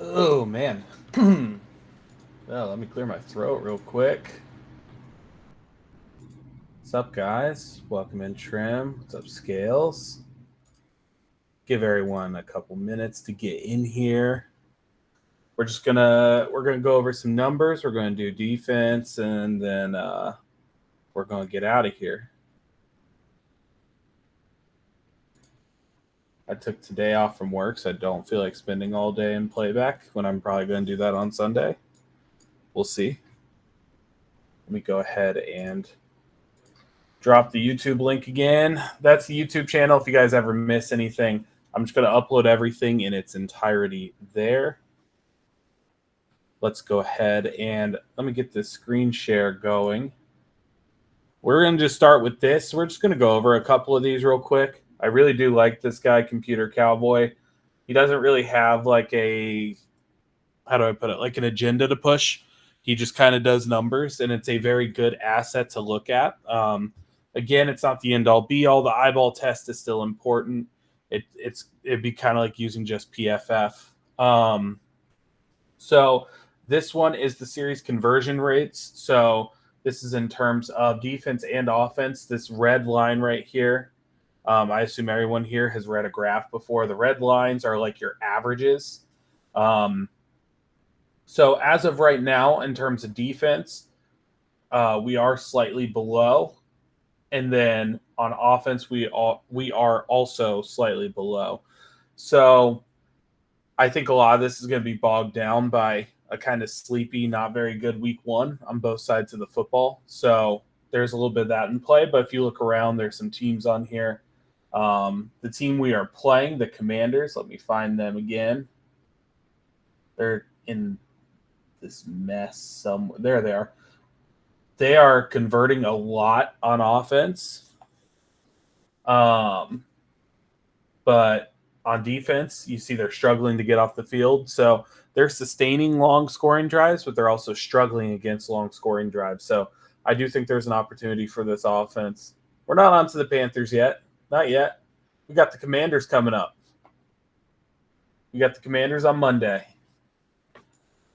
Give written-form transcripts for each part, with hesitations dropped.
Oh, man. Well, let me clear my throat real quick. What's up, guys? Welcome in, Trim. What's up, Scales? Give everyone a couple minutes to get in here. We're gonna go over some numbers. We're gonna do defense, and then we're gonna get out of here. I took today off from work, so I don't feel like spending all day in playback when I'm probably gonna do that on Sunday. We'll see. Let me go ahead and drop the YouTube link again. That's the YouTube channel. If you guys ever miss anything, I'm just going to upload everything in its entirety there. Let's go ahead and let me get this screen share going. We're going to just start with this. We're just going to go over a couple of these real quick. I really do like this guy, Computer Cowboy. He doesn't really have like a, how do I put it, like an agenda to push. He just kind of does numbers, and it's a very good asset to look at. Again, it's not the end all be all. The eyeball test is still important. It'd be kind of like using just PFF. So this one is the series conversion rates. So this is in terms of defense and offense. This red line right here. I assume everyone here has read a graph before. The red lines are like your averages. So as of right now, in terms of defense, we are slightly below, and then on offense, we are also slightly below. So I think a lot of this is going to be bogged down by a kind of sleepy, not very good week one on both sides of the football. So there's a little bit of that in play. But if you look around, there's some teams on here. The team we are playing, the Commanders. Let me find them again. They're in this mess somewhere. There they are. They are converting a lot on offense. But on defense, you see they're struggling to get off the field. So they're sustaining long scoring drives, but they're also struggling against long scoring drives. So I do think there's an opportunity for this offense. We're not on to the Panthers yet. Not yet. We got the Commanders coming up. We got the Commanders on Monday.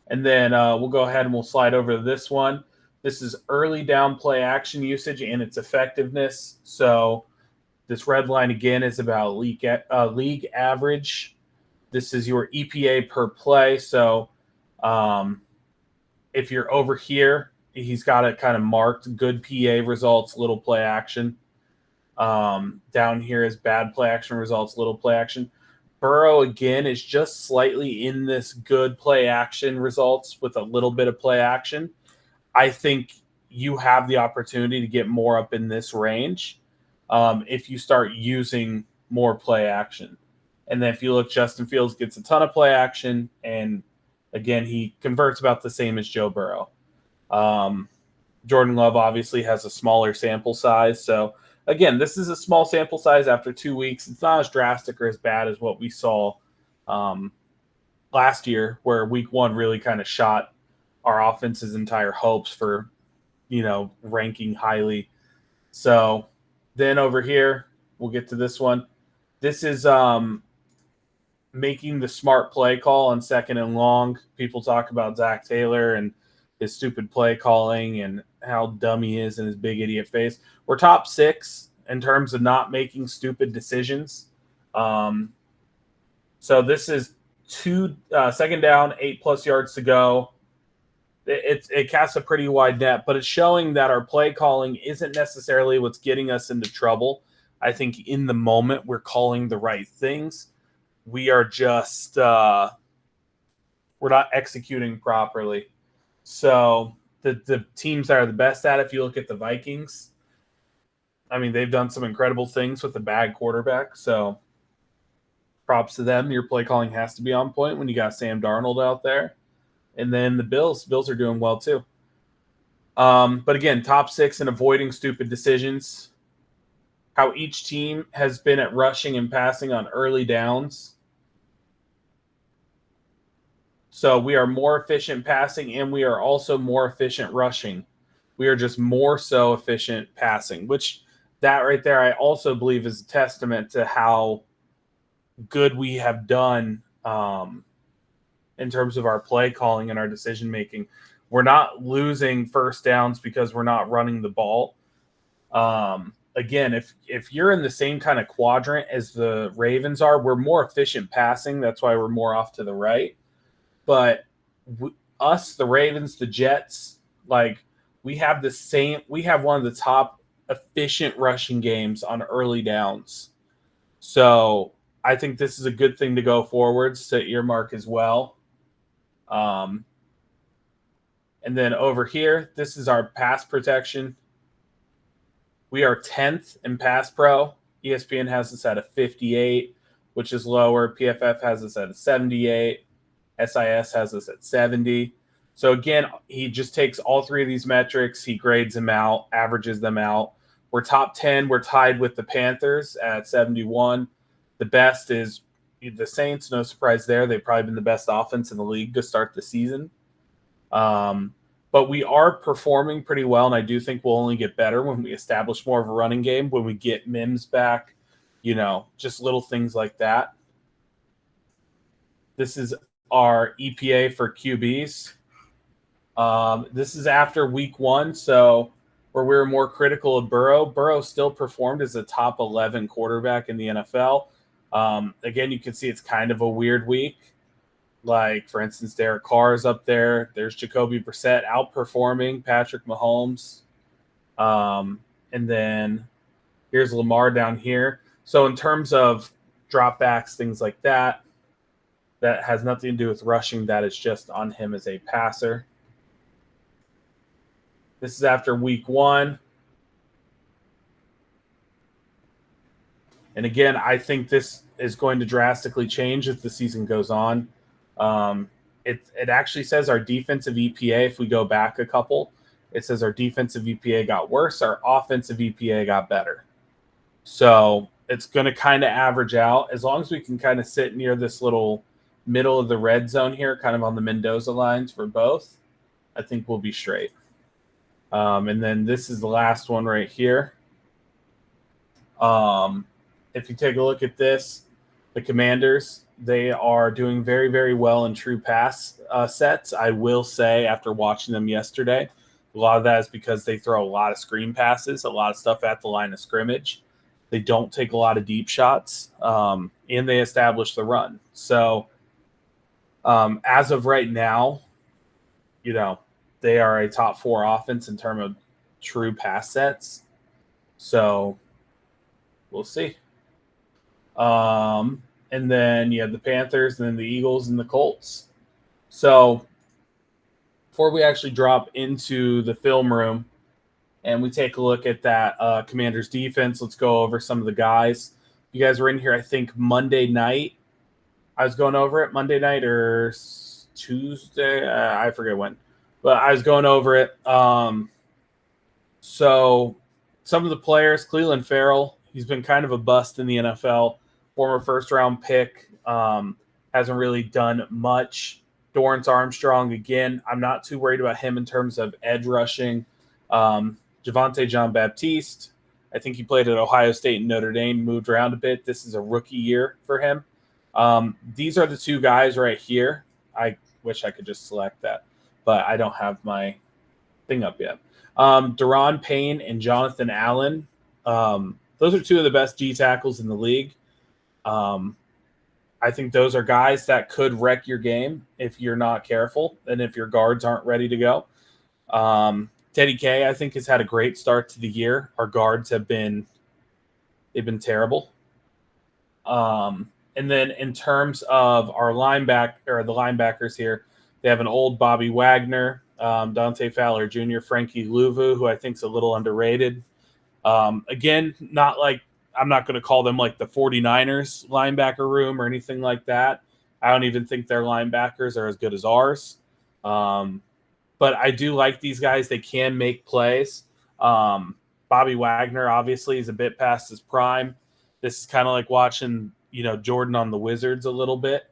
And then we'll go ahead and we'll slide over to this one. This is early down play action usage and its effectiveness. So this red line again is about league average. This is your EPA per play. So if you're over here, he's got it kind of marked good PA results, little play action. Down here is bad play action results, little play action. Burrow, again, is just slightly in this good play action results with a little bit of play action. I think you have the opportunity to get more up in this range if you start using more play action. And then if you look, Justin Fields gets a ton of play action, and again, he converts about the same as Joe Burrow. Jordan Love obviously has a smaller sample size, so again, this is a small sample size after 2 weeks. It's not as drastic or as bad as what we saw last year, where week one really kind of shot our offense's entire hopes for, ranking highly. So then over here, we'll get to this one. This is making the smart play call on second and long. People talk about Zach Taylor and his stupid play calling and how dumb he is in his big idiot face. We're top 6 in terms of not making stupid decisions. So this is second down, 8+ yards to go. It casts a pretty wide net, but it's showing that our play calling isn't necessarily what's getting us into trouble. I think in the moment we're calling the right things. We are just we're not executing properly. So the teams that are the best at it, if you look at the Vikings, I mean, they've done some incredible things with a bad quarterback. So props to them. Your play calling has to be on point when you got Sam Darnold out there. And then the Bills are doing well too. But again, top 6 in avoiding stupid decisions. How each team has been at rushing and passing on early downs. So we are more efficient passing, and we are also more efficient rushing. We are just more so efficient passing, which that right there I also believe is a testament to how good we have done in terms of our play calling and our decision making. We're not losing first downs because we're not running the ball. Again, if you're in the same kind of quadrant as the Ravens are, we're more efficient passing. That's why we're more off to the right. But us, the Ravens, the Jets, like we have one of the top efficient rushing games on early downs. So I think this is a good thing to go forwards to earmark as well. And then over here, this is our pass protection. We are 10th in pass pro. ESPN has us at a 58, which is lower. PFF has us at a 78. SIS has us at 70. So again, he just takes all three of these metrics, he grades them out, averages them out. We're top 10. We're tied with the Panthers at 71. The best is the Saints. No surprise there. They've probably been the best offense in the league to start the season. But we are performing pretty well, and I do think we'll only get better when we establish more of a running game, when we get Mims back, just little things like that. This is our EPA for QBs. This is after week 1, so where we were more critical of Burrow. Burrow still performed as a top 11 quarterback in the NFL. Again, you can see it's kind of a weird week. Like, for instance, Derek Carr is up there. There's Jacoby Brissett outperforming Patrick Mahomes. And then here's Lamar down here. So in terms of dropbacks, things like that, that has nothing to do with rushing. That is just on him as a passer. This is after week 1. And again, I think this is going to drastically change as the season goes on. It actually says our defensive EPA, if we go back a couple, it says our defensive EPA got worse, our offensive EPA got better. So it's going to kind of average out. As long as we can kind of sit near this little middle of the red zone here, kind of on the Mendoza lines for both, I think we'll be straight. And then this is the last one right here. If you take a look at this, the Commanders, they are doing very, very well in true pass sets. I will say, after watching them yesterday, a lot of that is because they throw a lot of screen passes, a lot of stuff at the line of scrimmage. They don't take a lot of deep shots, and they establish the run. So as of right now, they are a top 4 offense in terms of true pass sets. So we'll see. And then you have the Panthers, and then the Eagles and the Colts. So before we actually drop into the film room and we take a look at that Commanders defense, let's go over some of the guys. You guys were in here, I think, Monday night. I was going over it Monday night or Tuesday. I forget when. But I was going over it. So some of the players, Cleveland Farrell, he's been kind of a bust in the NFL. Former first-round pick, hasn't really done much. Dorrance Armstrong, again, I'm not too worried about him in terms of edge rushing. Javonte Jean-Baptiste, I think he played at Ohio State and Notre Dame, moved around a bit. This is a rookie year for him. These are the 2 guys right here. I wish I could just select that, but I don't have my thing up yet. Daron Payne and Jonathan Allen, those are 2 of the best D tackles in the league. I think those are guys that could wreck your game if you're not careful and if your guards aren't ready to go. Teddy K, I think, has had a great start to the year. Our guards they've been terrible. And then in terms of our the linebackers here, they have an old Bobby Wagner, Dante Fowler Jr., Frankie Louvu, who I think is a little underrated. Again, not like, I'm not going to call them like the 49ers linebacker room or anything like that. I don't even think their linebackers are as good as ours. But I do like these guys. They can make plays. Bobby Wagner, obviously, is a bit past his prime. This is kind of like watching, Jordan on the Wizards a little bit.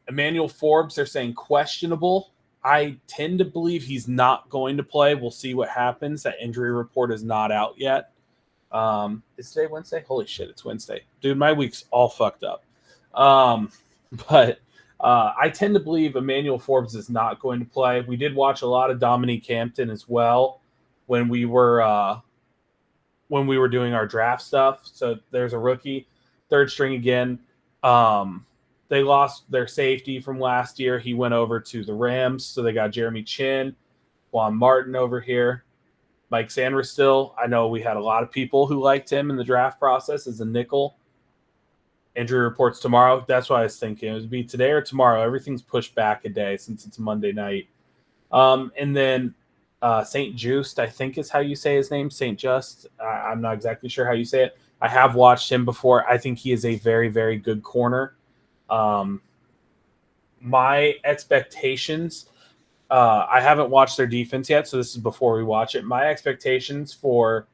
Emmanuel Forbes, they're saying questionable. I tend to believe he's not going to play. We'll see what happens. That injury report is not out yet. Is today Wednesday? Holy shit, it's Wednesday. Dude, my week's all fucked up. But I tend to believe Emmanuel Forbes is not going to play. We did watch a lot of Dominique Hampton as well when we were doing our draft stuff. So there's a rookie, third string again. They lost their safety from last year. He went over to the Rams, so they got Jeremy Chin, Juan Martin over here. Mike Sanders still. I know we had a lot of people who liked him in the draft process as a nickel. Injury reports tomorrow. That's what I was thinking. It would be today or tomorrow. Everything's pushed back a day since it's Monday night. And then St. Just, I think is how you say his name. St. Just. I'm not exactly sure how you say it. I have watched him before. I think he is a very, very good corner. My expectations, I haven't watched their defense yet, so this is before we watch it. My expectations for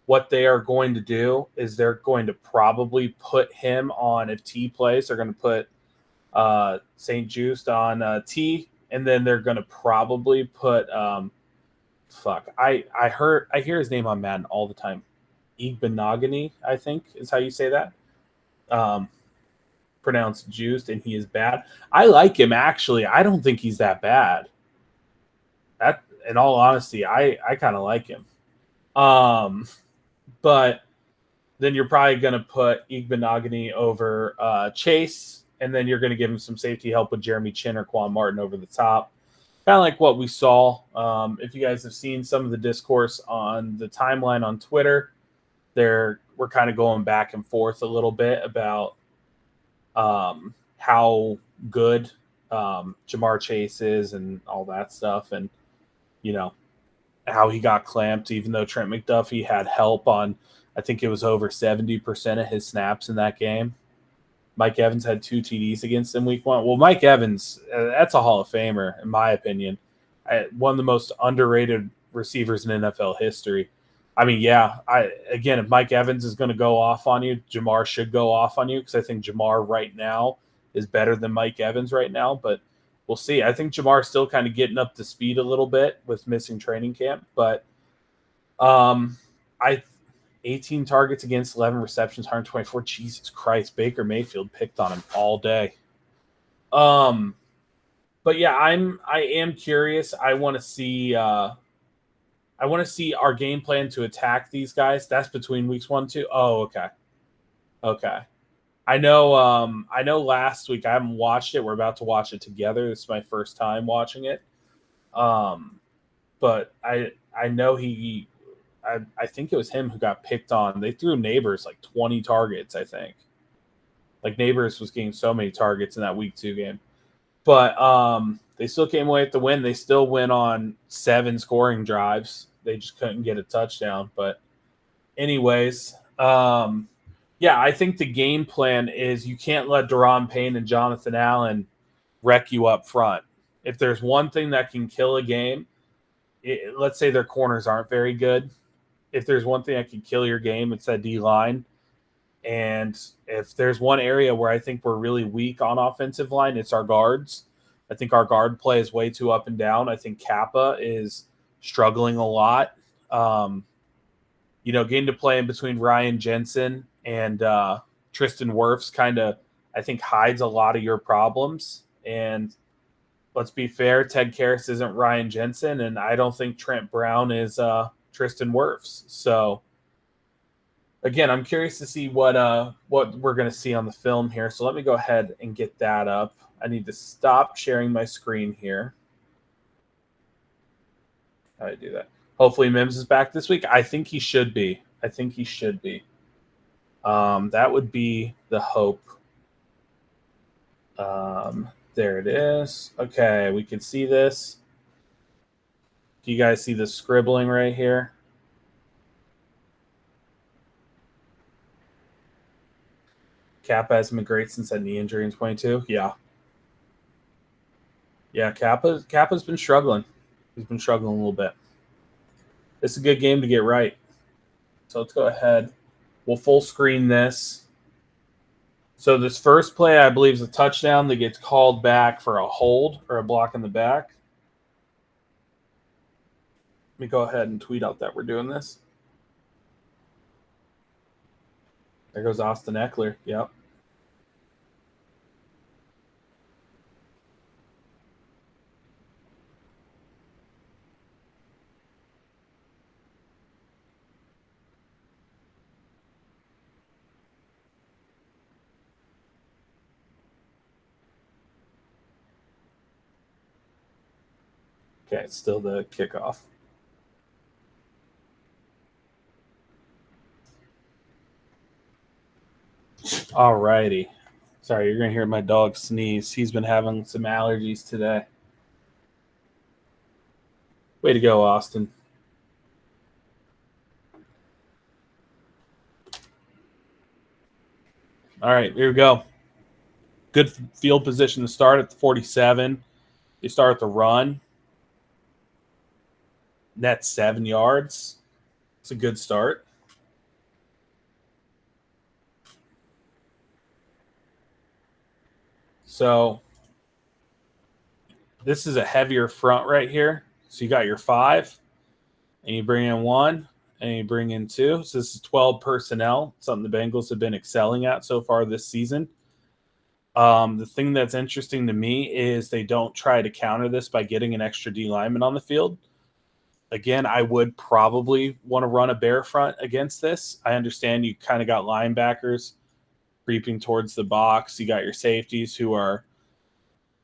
what they are going to do is they're going to probably put him on, if T plays, they're going to put St. Just on T, and then they're going to probably put I hear his name on Madden all the time. Igbenogany, I think is how you say that. Pronounced Juiced, and he is bad. I like him, actually. I don't think he's that bad. That, in all honesty, I kind of like him. But then you're probably going to put Igbenogany over Chase, and then you're going to give him some safety help with Jeremy Chin or Quan Martin over the top. Kind of like what we saw. If you guys have seen some of the discourse on the timeline on Twitter, we're kind of going back and forth a little bit about how good Jamar Chase is and all that stuff, and how he got clamped, even though Trent McDuffie had help on, I think it was over 70% of his snaps in that game. Mike Evans had 2 TDs against him week 1. Well, Mike Evans, that's a Hall of Famer, in my opinion. One of the most underrated receivers in NFL history. I mean, yeah, if Mike Evans is going to go off on you, Jamar should go off on you, because I think Jamar right now is better than Mike Evans right now, but we'll see. I think Jamar's still kind of getting up to speed a little bit with missing training camp, but 18 targets against 11 receptions, 124. Jesus Christ, Baker Mayfield picked on him all day. But yeah, I am curious. I want to see our game plan to attack these guys. That's between weeks 1 and 2. Oh, okay. I know last week, I haven't watched it. We're about to watch it together. This is my first time watching it. But I know I think it was him who got picked on. They threw Neighbors like 20 targets, I think. Like, Neighbors was getting so many targets in that week 2 game. But they still came away with the win. They still went on 7 scoring drives. They just couldn't get a touchdown. But anyways, yeah, I think the game plan is you can't let Daron Payne and Jonathan Allen wreck you up front. If there's one thing that can kill a game, let's say their corners aren't very good. If there's one thing that can kill your game, it's that D-line. And if there's one area where I think we're really weak on offensive line, it's our guards. I think our guard play is way too up and down. I think Kappa is struggling a lot. Getting to play in between Ryan Jensen and Tristan Wirfs kind of, I think, hides a lot of your problems. And let's be fair, Ted Karras isn't Ryan Jensen, and I don't think Trent Brown is Tristan Wirfs. So, again, I'm curious to see what we're going to see on the film here. So let me go ahead and get that up. I need to stop sharing my screen here. How do I do that? Hopefully Mims is back this week. I think he should be. That would be the hope. There it is. Okay, we can see this. Do you guys see the scribbling right here? Kappa hasn't been great since that knee injury in 22. Yeah, Kappa's been struggling. He's been struggling a little bit. It's a good game to get right. So let's go ahead. We'll full screen this. So this first play, I believe, is a touchdown that gets called back for a hold or a block in the back. Let me go ahead and tweet out that we're doing this. There goes Austin Eckler. Yep. Okay, it's still the kickoff. All righty. Sorry, you're going to hear my dog sneeze. He's been having some allergies today. Way to go, Austin. All right, here we go. Good field position to start at the 47. You start the run. Net 7 yards. It's a good start. So this is a heavier front right here. So you got your 5, and you bring in 1, and you bring in 2. So this is 12 personnel, something the Bengals have been excelling at so far this season. The thing that's interesting to me is they don't try to counter this by getting an extra D lineman on the field. Again, I would probably want to run a bear front against this. I understand you kind of got linebackers creeping towards the box. You got your safeties who are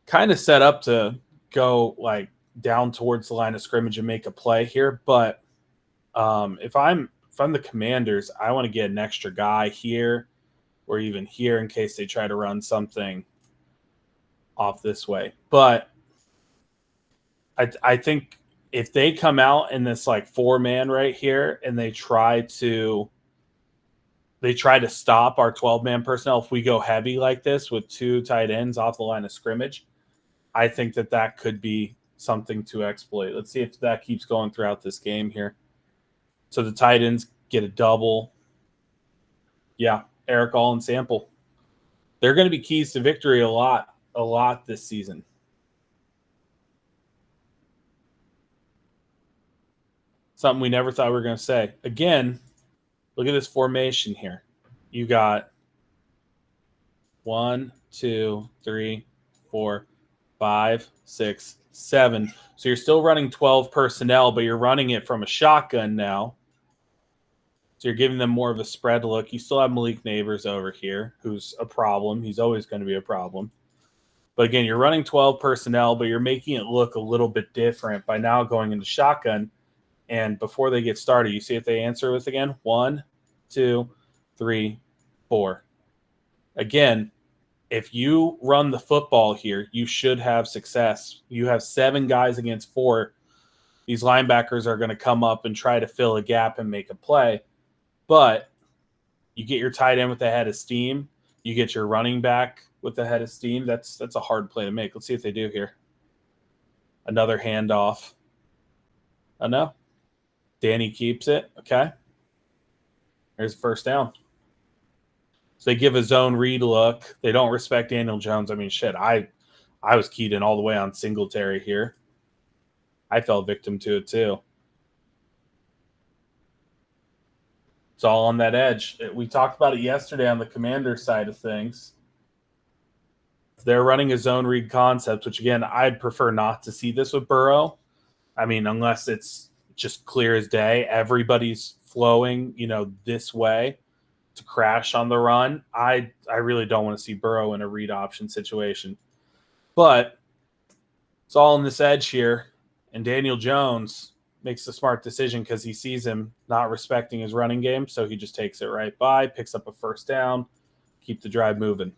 kind of set up to go like down towards the line of scrimmage and make a play here. But if I'm the Commanders, I want to get an extra guy here or even here in case they try to run something off this way. But I think if they come out in this like 4-man right here and they try to stop our 12-man personnel, if we go heavy like this with 2 tight ends off the line of scrimmage, I think that could be something to exploit. Let's see if that keeps going throughout this game here. So the tight ends get a double. Yeah, Eric All and Sample. They're going to be keys to victory a lot this season. Something we never thought we were going to say. Again, look at this formation here. You got 1, 2, 3, 4, 5, 6, 7. So you're still running 12 personnel, but you're running it from a shotgun now. So you're giving them more of a spread look. You still have Malik Neighbors over here, who's a problem. He's always going to be a problem. But again, you're running 12 personnel, but you're making it look a little bit different by now going into shotgun. And before they get started, you see if they answer with again. 1, 2, 3, 4. Again, if you run the football here, you should have success. You have 7 guys against 4. These linebackers are going to come up and try to fill a gap and make a play. But you get your tight end with the head of steam. You get your running back with the head of steam. That's a hard play to make. Let's see if they do here. Another handoff. Oh, no. Danny keeps it. Okay. There's the first down. So they give a zone read look. They don't respect Daniel Jones. I mean, shit, I was keyed in all the way on Singletary here. I fell victim to it too. It's all on that edge. We talked about it yesterday on the Commander side of things. They're running a zone read concept, which, again, I'd prefer not to see this with Burrow. I mean, unless it's just clear as day. Everybody's flowing, this way to crash on the run. I really don't want to see Burrow in a read option situation. But it's all in this edge here. And Daniel Jones makes the smart decision because he sees him not respecting his running game. So he just takes it right by, picks up a first down, keep the drive moving.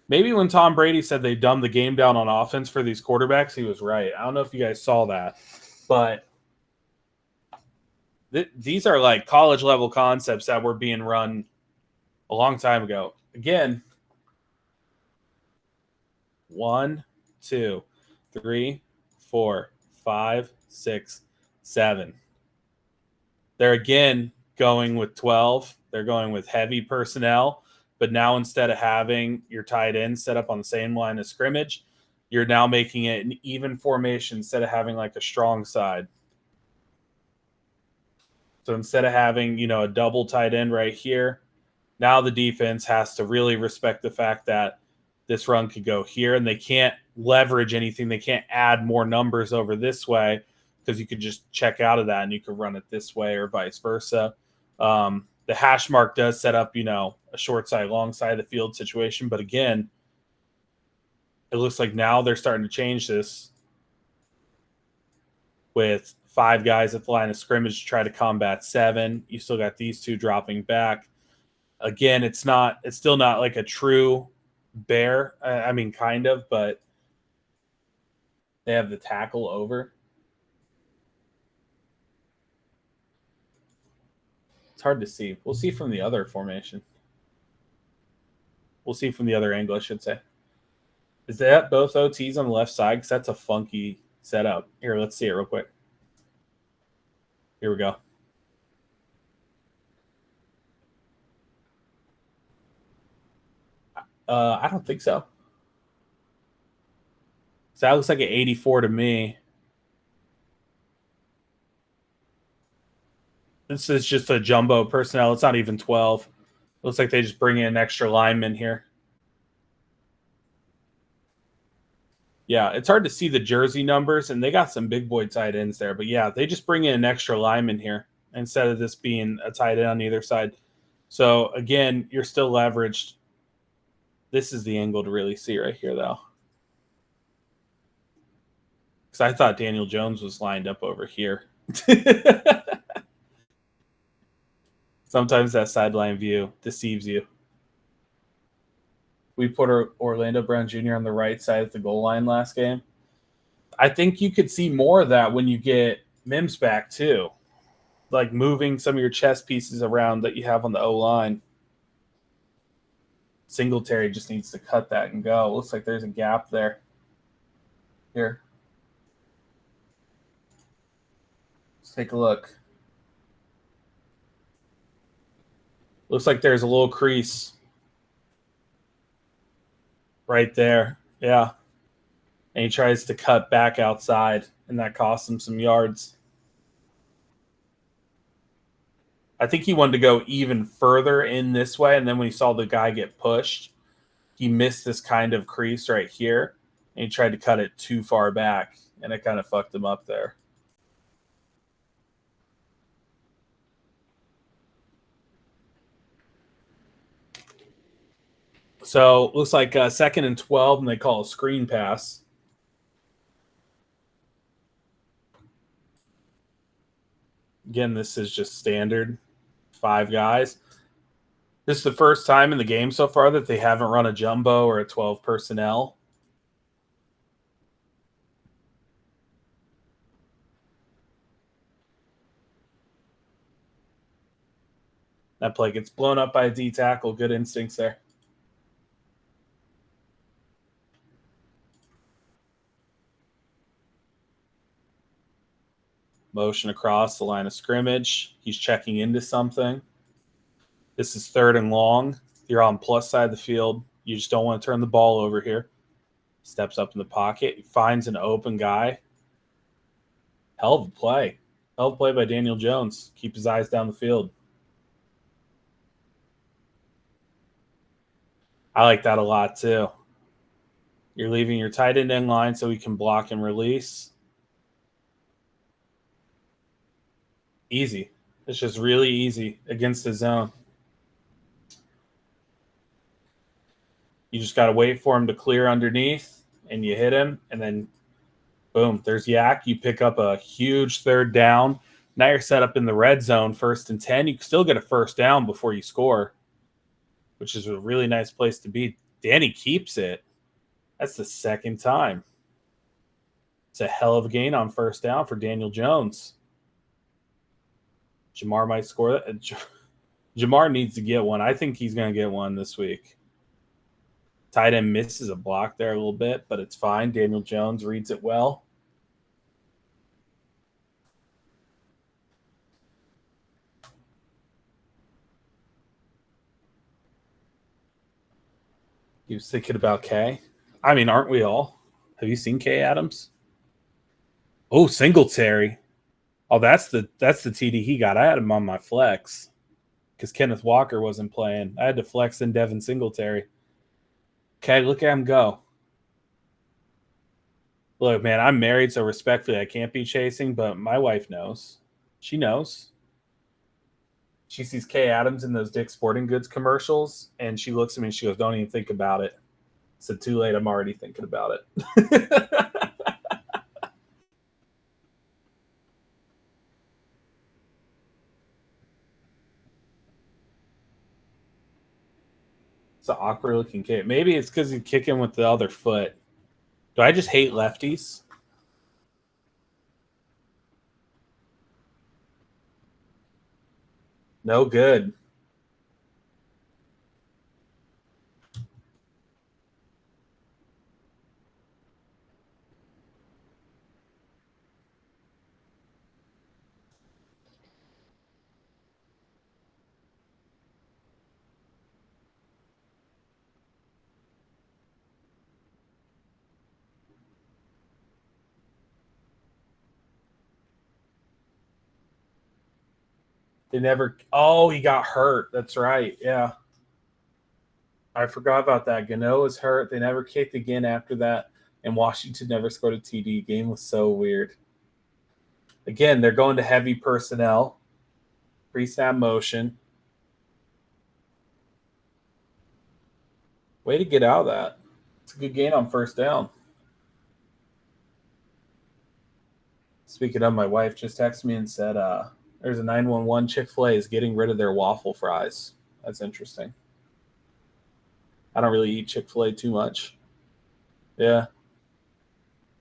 Maybe when Tom Brady said they dumbed the game down on offense for these quarterbacks, he was right. I don't know if you guys saw that, but these are like college level concepts that were being run a long time ago. Again, 1, 2, 3, 4, 5, 6, 7. They're again going with 12. They're going with heavy personnel. But now instead of having your tight end set up on the same line of scrimmage, you're now making it an even formation instead of having like a strong side. So instead of having, a double tight end right here, now the defense has to really respect the fact that this run could go here and they can't leverage anything. They can't add more numbers over this way because you could just check out of that and you could run it this way or vice versa. The hash mark does set up, a short side, long side of the field situation. But again, It looks like now they're starting to change this with 5 guys at the line of scrimmage to try to combat 7. You still got these 2 dropping back. Again, it's still not like a true bear. I mean, kind of, but they have the tackle over. It's hard to see. We'll see from the other formation. We'll see from the other angle, I should say. Is that both OTs on the left side? Because that's a funky setup. Here, let's see it real quick. Here we go. I don't think so. So that looks like an 84 to me. This is just a jumbo personnel. It's not even 12. Looks like they just bring in an extra lineman here. Yeah, it's hard to see the jersey numbers, and they got some big boy tight ends there. But yeah, they just bring in an extra lineman here instead of this being a tight end on either side. So again, you're still leveraged. This is the angle to really see right here, though. Because I thought Daniel Jones was lined up over here. Sometimes that sideline view deceives you. We put Orlando Brown Jr. on the right side at the goal line last game. I think you could see more of that when you get Mims back, too. Like moving some of your chess pieces around that you have on the O-line. Singletary just needs to cut that and go. Looks like there's a gap there. Here. Let's take a look. Looks like there's a little crease right there. Yeah. And he tries to cut back outside, and that costs him some yards. I think he wanted to go even further in this way, and then when he saw the guy get pushed, he missed this kind of crease right here, and he tried to cut it too far back, and it kind of fucked him up there. So looks like 2nd and 12, and they call a screen pass. Again, this is just standard 5 guys. This is the first time in the game so far that they haven't run a jumbo or a 12 personnel. That play gets blown up by a D tackle. Good instincts there. Motion across the line of scrimmage. He's checking into something. This is 3rd and long. You're on plus side of the field. You just don't want to turn the ball over here. Steps up in the pocket. He finds an open guy. Hell of a play. Hell of a play by Daniel Jones. Keep his eyes down the field. I like that a lot too. You're leaving your tight end in line so he can block and release. Easy. It's just really easy against the zone. You just got to wait for him to clear underneath, and you hit him, and then boom, there's Yak. You pick up a huge 3rd down. Now you're set up in the red zone, 1st and 10. You can still get a 1st down before you score, which is a really nice place to be. Danny keeps it. That's the 2nd time. It's a hell of a gain on 1st down for Daniel Jones. Jamar might score that. Jamar needs to get one. I think he's going to get one this week. Tight end misses a block there a little bit, but it's fine. Daniel Jones reads it well. He was thinking about K. I mean, aren't we all? Have you seen K Adams? Oh, Singletary. Oh, that's the TD he got. I had him on my flex because Kenneth Walker wasn't playing. I had to flex in Devin Singletary. Okay, look at him go. Look, man, I'm married, so respectfully, I can't be chasing, but my wife knows. She knows. She sees Kay Adams in those Dick's Sporting Goods commercials, and she looks at me and she goes, don't even think about it. So too late. I'm already thinking about it. It's an awkward looking kick. Maybe it's because he's kicking with the other foot. Do I just hate lefties? No good. They never. Oh, he got hurt. That's right. Yeah. I forgot about that. Gano was hurt. They never kicked again after that. And Washington never scored a TD. Game was so weird. Again, they're going to heavy personnel. Pre-snap motion. Way to get out of that. It's a good gain on first down. Speaking of, my wife just texted me and said there's a 911 Chick-fil-A is getting rid of their waffle fries. That's interesting. I don't really eat Chick-fil-A too much. Yeah.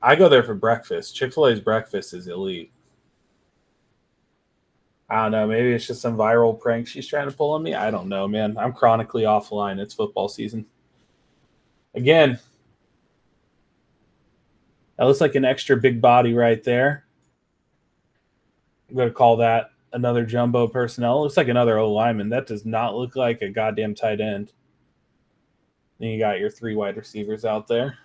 I go there for breakfast. Chick-fil-A's breakfast is elite. I don't know. Maybe it's just some viral prank she's trying to pull on me. I don't know, man. I'm chronically offline. It's football season. Again, that looks like an extra big body right there. I'm going to call that another jumbo personnel. It looks like another O lineman. That does not look like a goddamn tight end. Then you got your 3 wide receivers out there.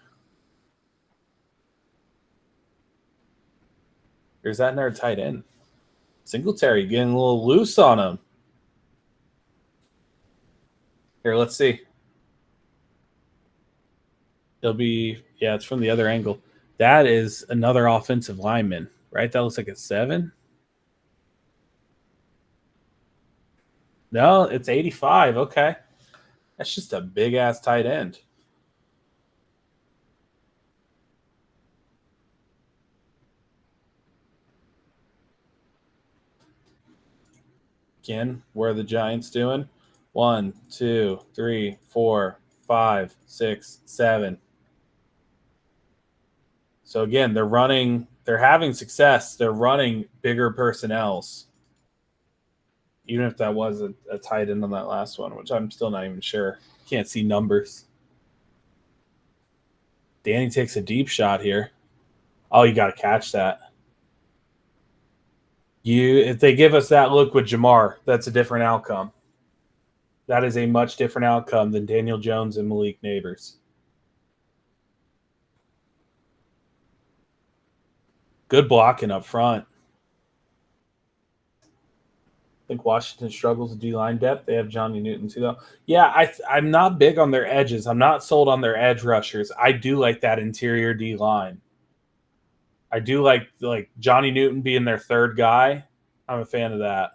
There's that another tight end. Singletary getting a little loose on him. Here, let's see. It'll be, yeah, it's from the other angle. That is another offensive lineman, right? That looks like a 7. No, it's 85. Okay. That's just a big ass tight end. Again, where are the Giants doing? 1, 2, 3, 4, 5, 6, 7. So again, they're having success. They're running bigger personnels. Even if that was a tight end on that last one, which I'm still not even sure. Can't see numbers. Danny takes a deep shot here. Oh, you got to catch that. If they give us that look with Jamar, that's a different outcome. That is a much different outcome than Daniel Jones and Malik Neighbors. Good blocking up front. I think Washington struggles with D-line depth. They have Johnny Newton too, though. Yeah, I'm not big on their edges. I'm not sold on their edge rushers. I do like that interior D-line. I do like Johnny Newton being their third guy. I'm a fan of that.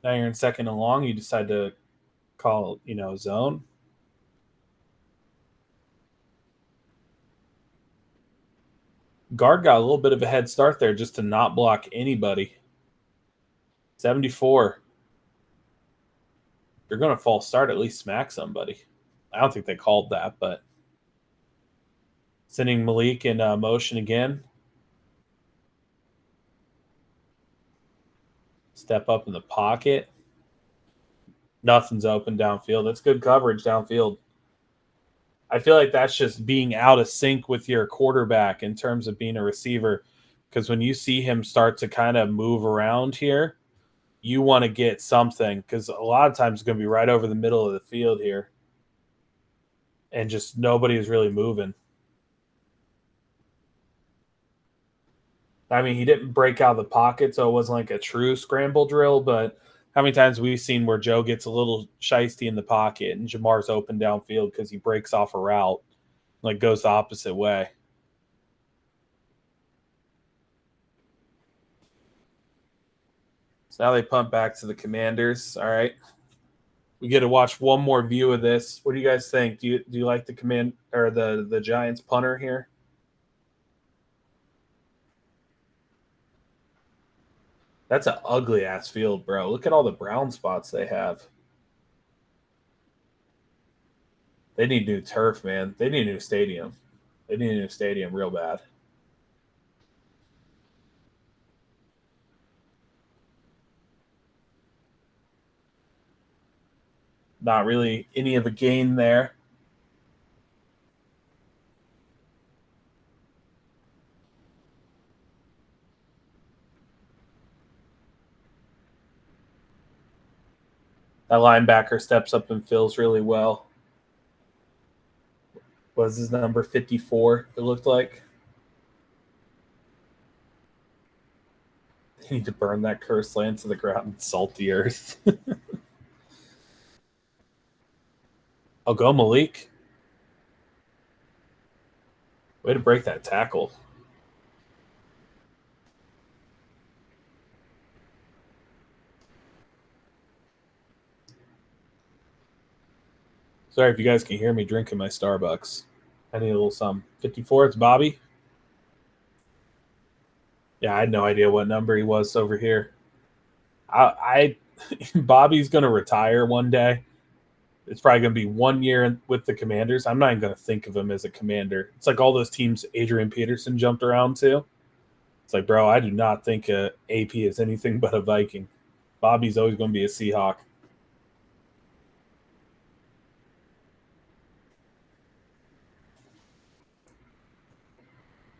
Now you're in second and long. You decide to call, zone. Guard got a little bit of a head start there just to not block anybody. 74. You're going to false start, at least smack somebody. I don't think they called that, but sending Malik in motion again. Step up in the pocket. Nothing's open downfield. That's good coverage downfield. I feel like that's just being out of sync with your quarterback in terms of being a receiver. Because when you see him start to kind of move around here, you want to get something. Because a lot of times it's going to be right over the middle of the field here. And just nobody is really moving. I mean, he didn't break out of the pocket, so it wasn't like a true scramble drill, but how many times we've seen where Joe gets a little shisty in the pocket and Jamar's open downfield because he breaks off a route, like goes the opposite way. So now they punt back to the Commanders. All right. We get to watch one more view of this. What do you guys think? Do you like the command or the Giants punter here? That's an ugly ass field, bro. Look at all the brown spots they have. They need new turf, man. They need a new stadium. They need a new stadium real bad. Not really any of a gain there. That linebacker steps up and fills really well. Was his number 54? It looked like. They need to burn that cursed land to the ground and salt the earth. I'll go Malik. Way to break that tackle. Sorry if you guys can hear me drinking my Starbucks. I need a little something. 54, it's Bobby. Yeah, I had no idea what number he was over here. I Bobby's going to retire one day. It's probably going to be 1 year with the Commanders. I'm not even going to think of him as a Commander. It's like all those teams Adrian Peterson jumped around to. It's like, bro, I do not think AP is anything but a Viking. Bobby's always going to be a Seahawk.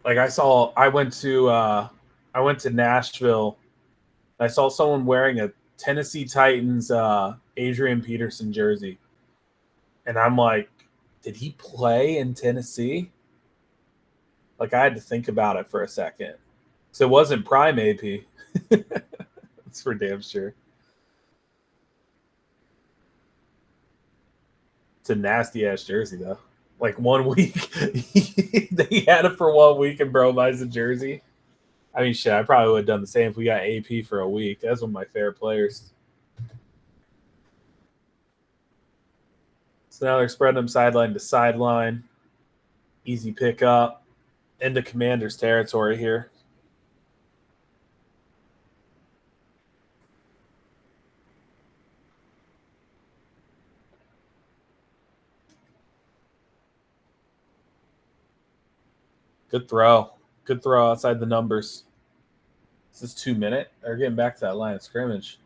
Like I went to Nashville. I saw someone wearing a Tennessee Titans Adrian Peterson jersey. And I'm like, did he play in Tennessee? Like I had to think about it for a second. So it wasn't prime AP. That's for damn sure. It's a nasty ass jersey though. Like 1 week, they had it for 1 week and bro buys a jersey. I mean, shit, I probably would have done the same if we got AP for a week. That's one of my favorite players. So now they're spreading them sideline to sideline. Easy pickup. Into Commander's territory here. Good throw. Good throw outside the numbers. This is 2 minute. They're getting back to that line of scrimmage.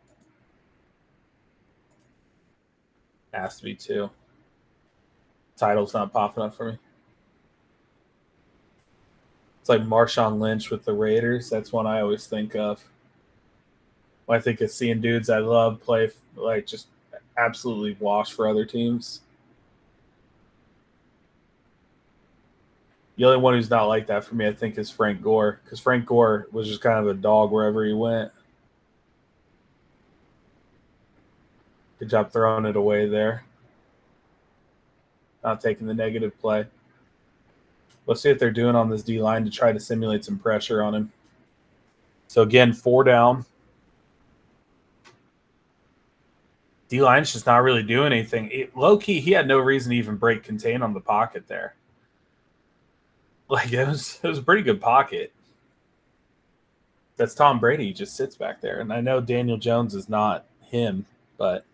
Has to be 2. Title's not popping up for me. It's like Marshawn Lynch with the Raiders. That's one I always think of. When I think of seeing dudes I love play, like just absolutely wash for other teams. The only one who's not like that for me, I think, is Frank Gore. Because Frank Gore was just kind of a dog wherever he went. Good job throwing it away there. Not taking the negative play. Let's see what they're doing on this D-line to try to simulate some pressure on him. So, again, 4 down. D-line's just not really doing anything. Low-key, he had no reason to even break contain on the pocket there. Like, it was a pretty good pocket. That's Tom Brady. He just sits back there. And I know Daniel Jones is not him, but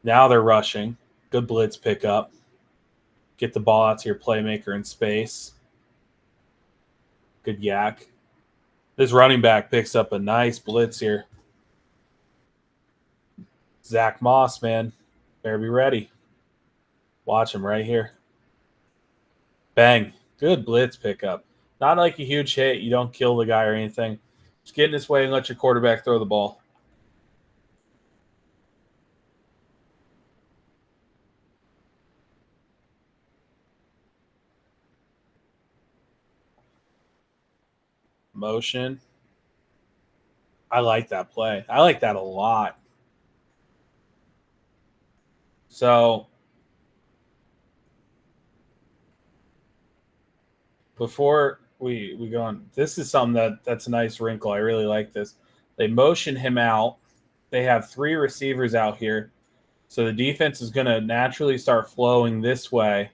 now they're rushing. Good blitz pickup. Get the ball out to your playmaker in space. Good yak. This running back picks up a nice blitz here. Zach Moss, man. Better be ready. Watch him right here. Bang. Good blitz pickup. Not like a huge hit. You don't kill the guy or anything. Just get in his way and let your quarterback throw the ball. Motion. I like that play. I like that a lot. So before we go on, this is something that's a nice wrinkle. I really like this. They motion him out. They have 3 receivers out here. So the defense is going to naturally start flowing this way.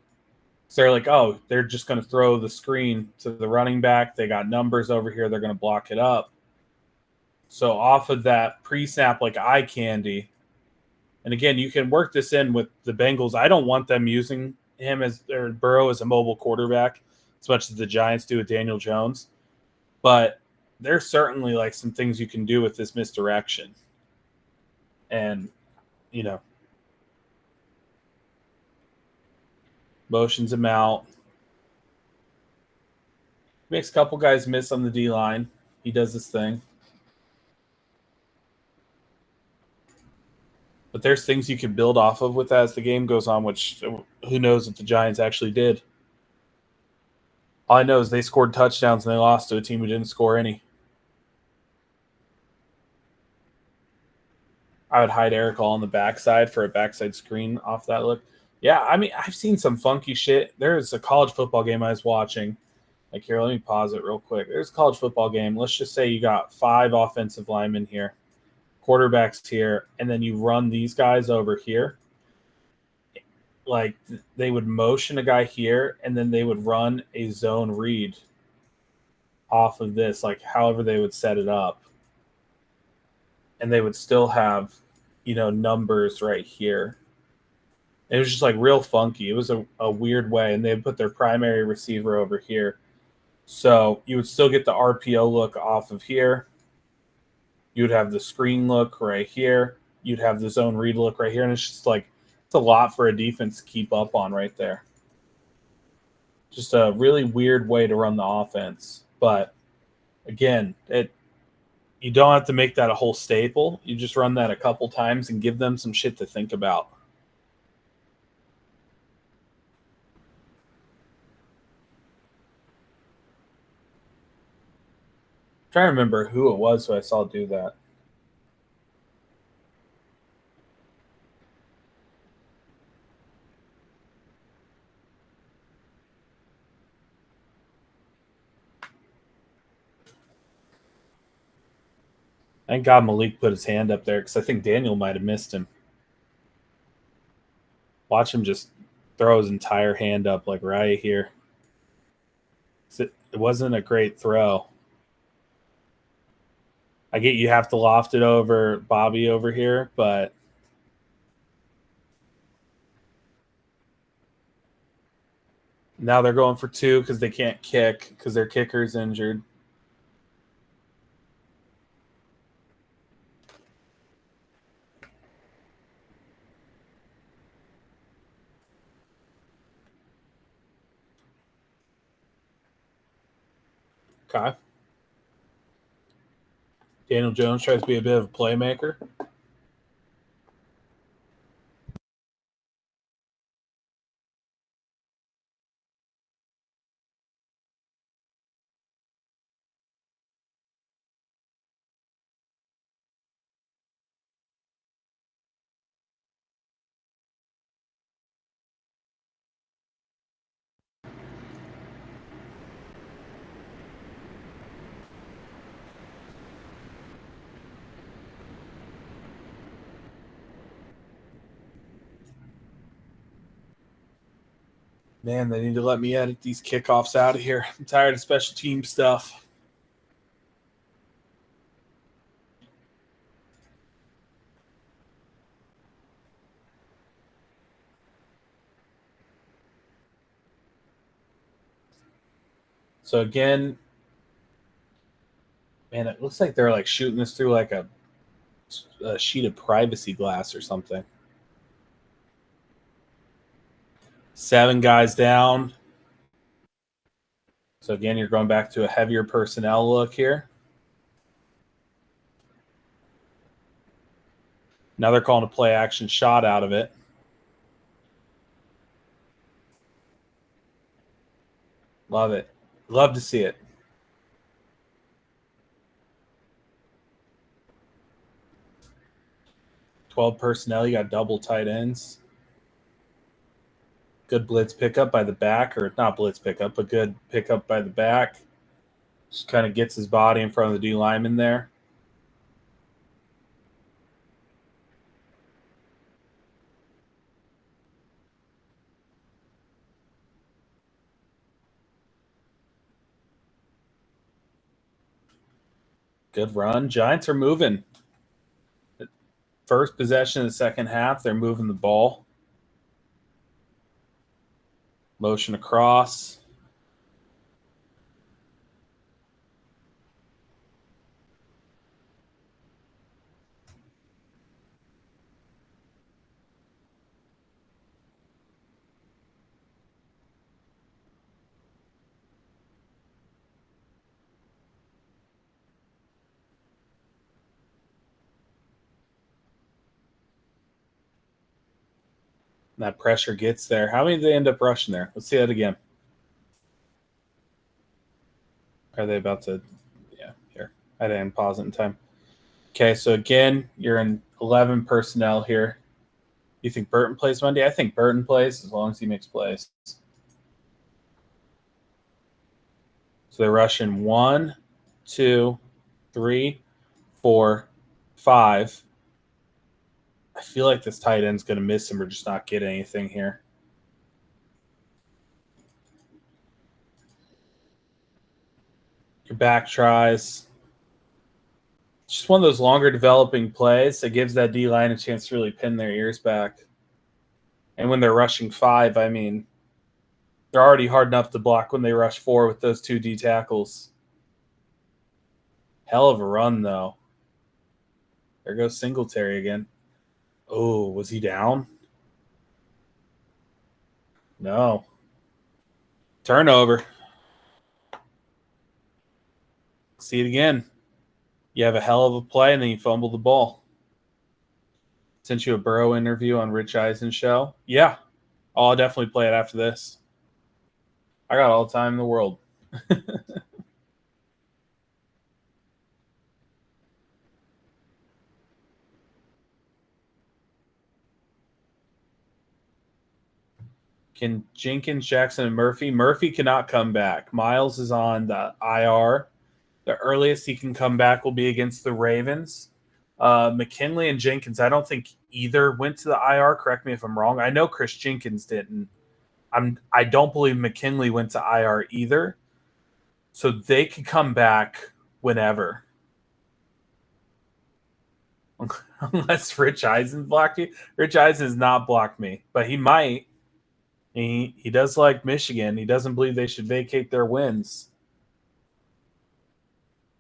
So they're like, oh, they're just going to throw the screen to the running back. They got numbers over here. They're going to block it up. So off of that pre-snap, like eye candy. And again, you can work this in with the Bengals. I don't want them using him as or Burrow as a mobile quarterback as much as the Giants do with Daniel Jones. But there's certainly like some things you can do with this misdirection. And, motions him out. Makes a couple guys miss on the D line. He does this thing. But there's things you can build off of with that as the game goes on, which who knows if the Giants actually did. All I know is they scored touchdowns and they lost to a team who didn't score any. I would hide Eric All on the backside for a backside screen off that look. Yeah, I mean, I've seen some funky shit. There's a college football game I was watching. Like, here, let me pause it real quick. There's a college football game. Let's just say you got 5 offensive linemen here, quarterbacks here, and then you run these guys over here. Like, they would motion a guy here, and then they would run a zone read off of this, like, however they would set it up. And they would still have, numbers right here. It was just, like, real funky. It was a weird way, and they'd put their primary receiver over here. So you would still get the RPO look off of here. You would have the screen look right here. You'd have the zone read look right here. And it's just like, it's a lot for a defense to keep up on right there. Just a really weird way to run the offense. But again, you don't have to make that a whole staple. You just run that a couple times and give them some shit to think about. I'm trying to remember who it was who I saw do that. Thank God Malik put his hand up there because I think Daniel might have missed him. Watch him just throw his entire hand up like right here. It wasn't a great throw. I get you have to loft it over Bobby over here, but now they're going for 2 because they can't kick because their kicker's injured. Okay. Daniel Jones tries to be a bit of a playmaker. Man, they need to let me edit these kickoffs out of here. I'm tired of special team stuff. So again, man, it looks like they're like shooting this through like a sheet of privacy glass or something. 7 guys down. So again, you're going back to a heavier personnel look here. Now they're calling a play action shot out of it. Love it. Love to see it. 12 personnel. You got double tight ends. Good blitz pickup by the back, or not blitz pickup, but good pickup by the back. Just kind of gets his body in front of the D lineman there. Good run. Giants are moving. First possession of the second half, they're moving the ball. Motion across. That pressure gets there. How many did they end up rushing there? Let's see that again. Are they about to? Yeah, here. I didn't pause it in time. Okay, so again, you're in 11 personnel here. You think Burton plays Monday? I think Burton plays as long as he makes plays. So they're rushing 1, 2, 3, 4, 5. I feel like this tight end's going to miss him or just not get anything here. Your back tries. It's just one of those longer developing plays that gives that D-line a chance to really pin their ears back. And when they're rushing 5, I mean, they're already hard enough to block when they rush 4 with those 2 D tackles. Hell of a run, though. There goes Singletary again. Oh, was he down? No. Turnover. See it again. You have a hell of a play, and then you fumble the ball. Sent you a Burrow interview on Rich Eisen's show. Yeah. I'll definitely play it after this. I got all the time in the world. Can Jenkins, Jackson, and Murphy? Murphy cannot come back. Miles is on the IR. The earliest he can come back will be against the Ravens. McKinley and Jenkins, I don't think either went to the IR. Correct me if I'm wrong. I know Chris Jenkins didn't. I don't believe McKinley went to IR either. So they could come back whenever. Unless Rich Eisen blocked you. Rich Eisen has not blocked me, but he might. He does like Michigan. He doesn't believe they should vacate their wins,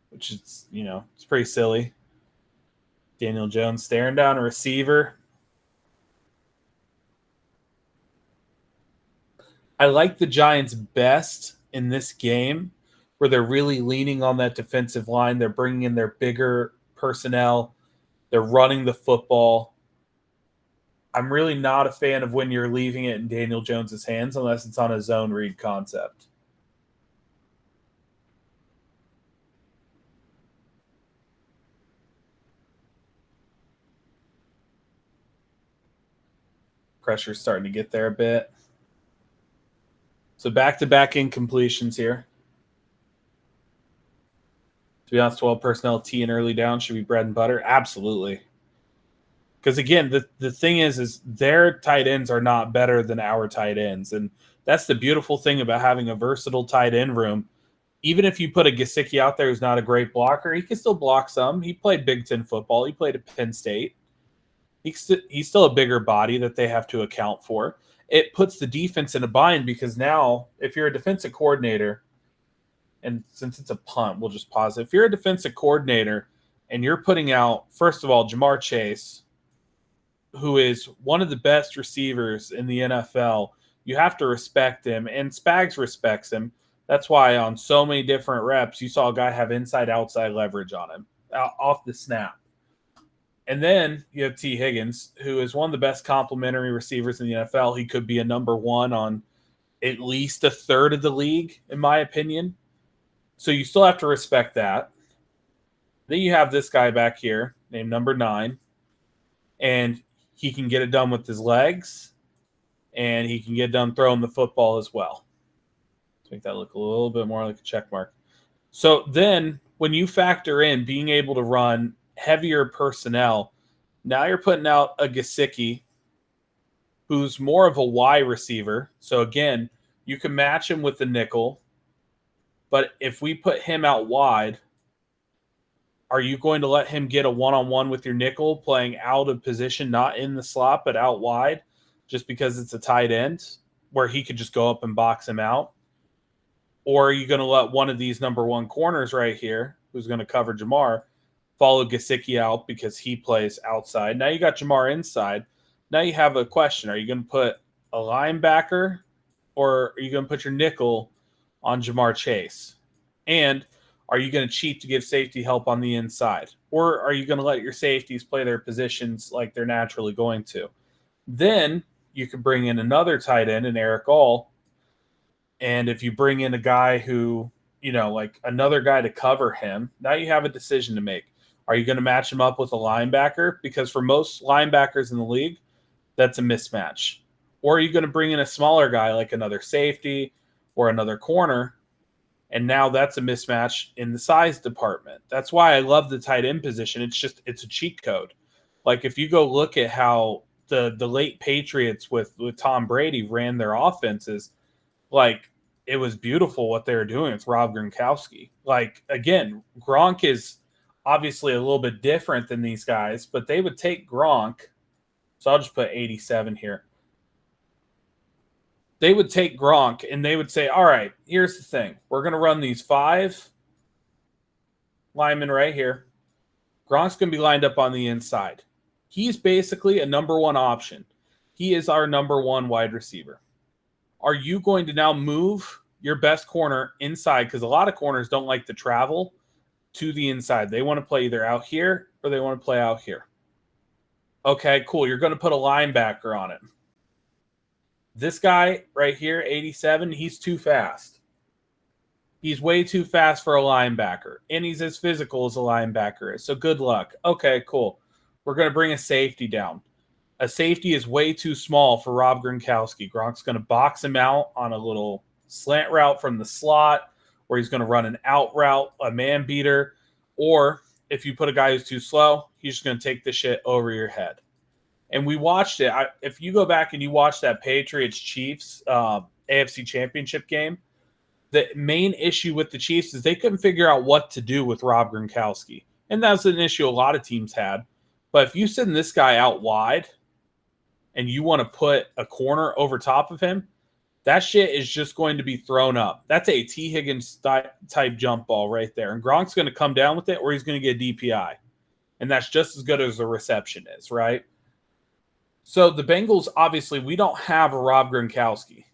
which is, it's pretty silly. Daniel Jones staring down a receiver. I like the Giants best in this game where they're really leaning on that defensive line. They're bringing in their bigger personnel. They're running the football. I'm really not a fan of when you're leaving it in Daniel Jones's hands unless it's on a zone read concept. Pressure's starting to get there a bit. So back-to-back incompletions here. To be honest, 12 personnel T and early down should be bread and butter. Absolutely. Because, again, the thing is their tight ends are not better than our tight ends. And that's the beautiful thing about having a versatile tight end room. Even if you put a Gesicki out there who's not a great blocker, he can still block some. He played Big Ten football. He played at Penn State. He's still a bigger body that they have to account for. It puts the defense in a bind because now if you're a defensive coordinator, and since it's a punt, we'll just pause it. If you're a defensive coordinator and you're putting out, first of all, Jamar Chase, who is one of the best receivers in the NFL, you have to respect him, and Spags respects him. That's why on so many different reps, you saw a guy have inside-outside leverage on him off the snap. And then you have T. Higgins, who is one of the best complementary receivers in the NFL. He could be a number one on at least a third of the league, in my opinion. So you still have to respect that. Then you have this guy back here named number 9, and he can get it done with his legs, and he can get done throwing the football as well. Let's make that look a little bit more like a check mark. So then when you factor in being able to run heavier personnel, now you're putting out a Gesicki who's more of a Y receiver. So again, you can match him with the nickel, but if we put him out wide, Are you going to let him get a one-on-one with your nickel playing out of position, not in the slot, but out wide, just because it's a tight end where he could just go up and box him out? Or are you going to let one of these number one corners right here, who's going to cover Jamar, follow Gesicki out because he plays outside? Now you got Jamar inside. Now you have a question. Are you going to put a linebacker or are you going to put your nickel on Jamar Chase? And are you going to cheat to give safety help on the inside? Or are you going to let your safeties play their positions like they're naturally going to? Then you could bring in another tight end in Eric All. And if you bring in a guy who, like another guy to cover him, now you have a decision to make. Are you going to match him up with a linebacker? Because for most linebackers in the league, that's a mismatch. Or are you going to bring in a smaller guy like another safety or another corner? And now that's a mismatch in the size department. That's why I love the tight end position. It's a cheat code. Like if you go look at how the late Patriots with Tom Brady ran their offenses, like it was beautiful what they were doing with Rob Gronkowski. Like again, Gronk is obviously a little bit different than these guys, but they would take Gronk. So I'll just put 87 here. They would take Gronk and they would say, all right, here's the thing. We're going to run these 5 linemen right here. Gronk's going to be lined up on the inside. He's basically a number one option. He is our number one wide receiver. Are you going to now move your best corner inside? Because a lot of corners don't like to travel to the inside. They want to play either out here or they want to play out here. Okay, cool. You're going to put a linebacker on it. This guy right here, 87, he's too fast. He's way too fast for a linebacker. And he's as physical as a linebacker is. So good luck. Okay, cool. We're going to bring a safety down. A safety is way too small for Rob Gronkowski. Gronk's going to box him out on a little slant route from the slot, or he's going to run an out route, a man beater, or if you put a guy who's too slow, he's just going to take the shit over your head. And we watched it. If you go back and you watch that Patriots-Chiefs AFC Championship game, the main issue with the Chiefs is they couldn't figure out what to do with Rob Gronkowski. And that's an issue a lot of teams had. But if you send this guy out wide and you want to put a corner over top of him, that shit is just going to be thrown up. That's a T. Higgins type jump ball right there. And Gronk's going to come down with it or he's going to get DPI. And that's just as good as the reception is, right? So the Bengals, obviously, we don't have a Rob Gronkowski.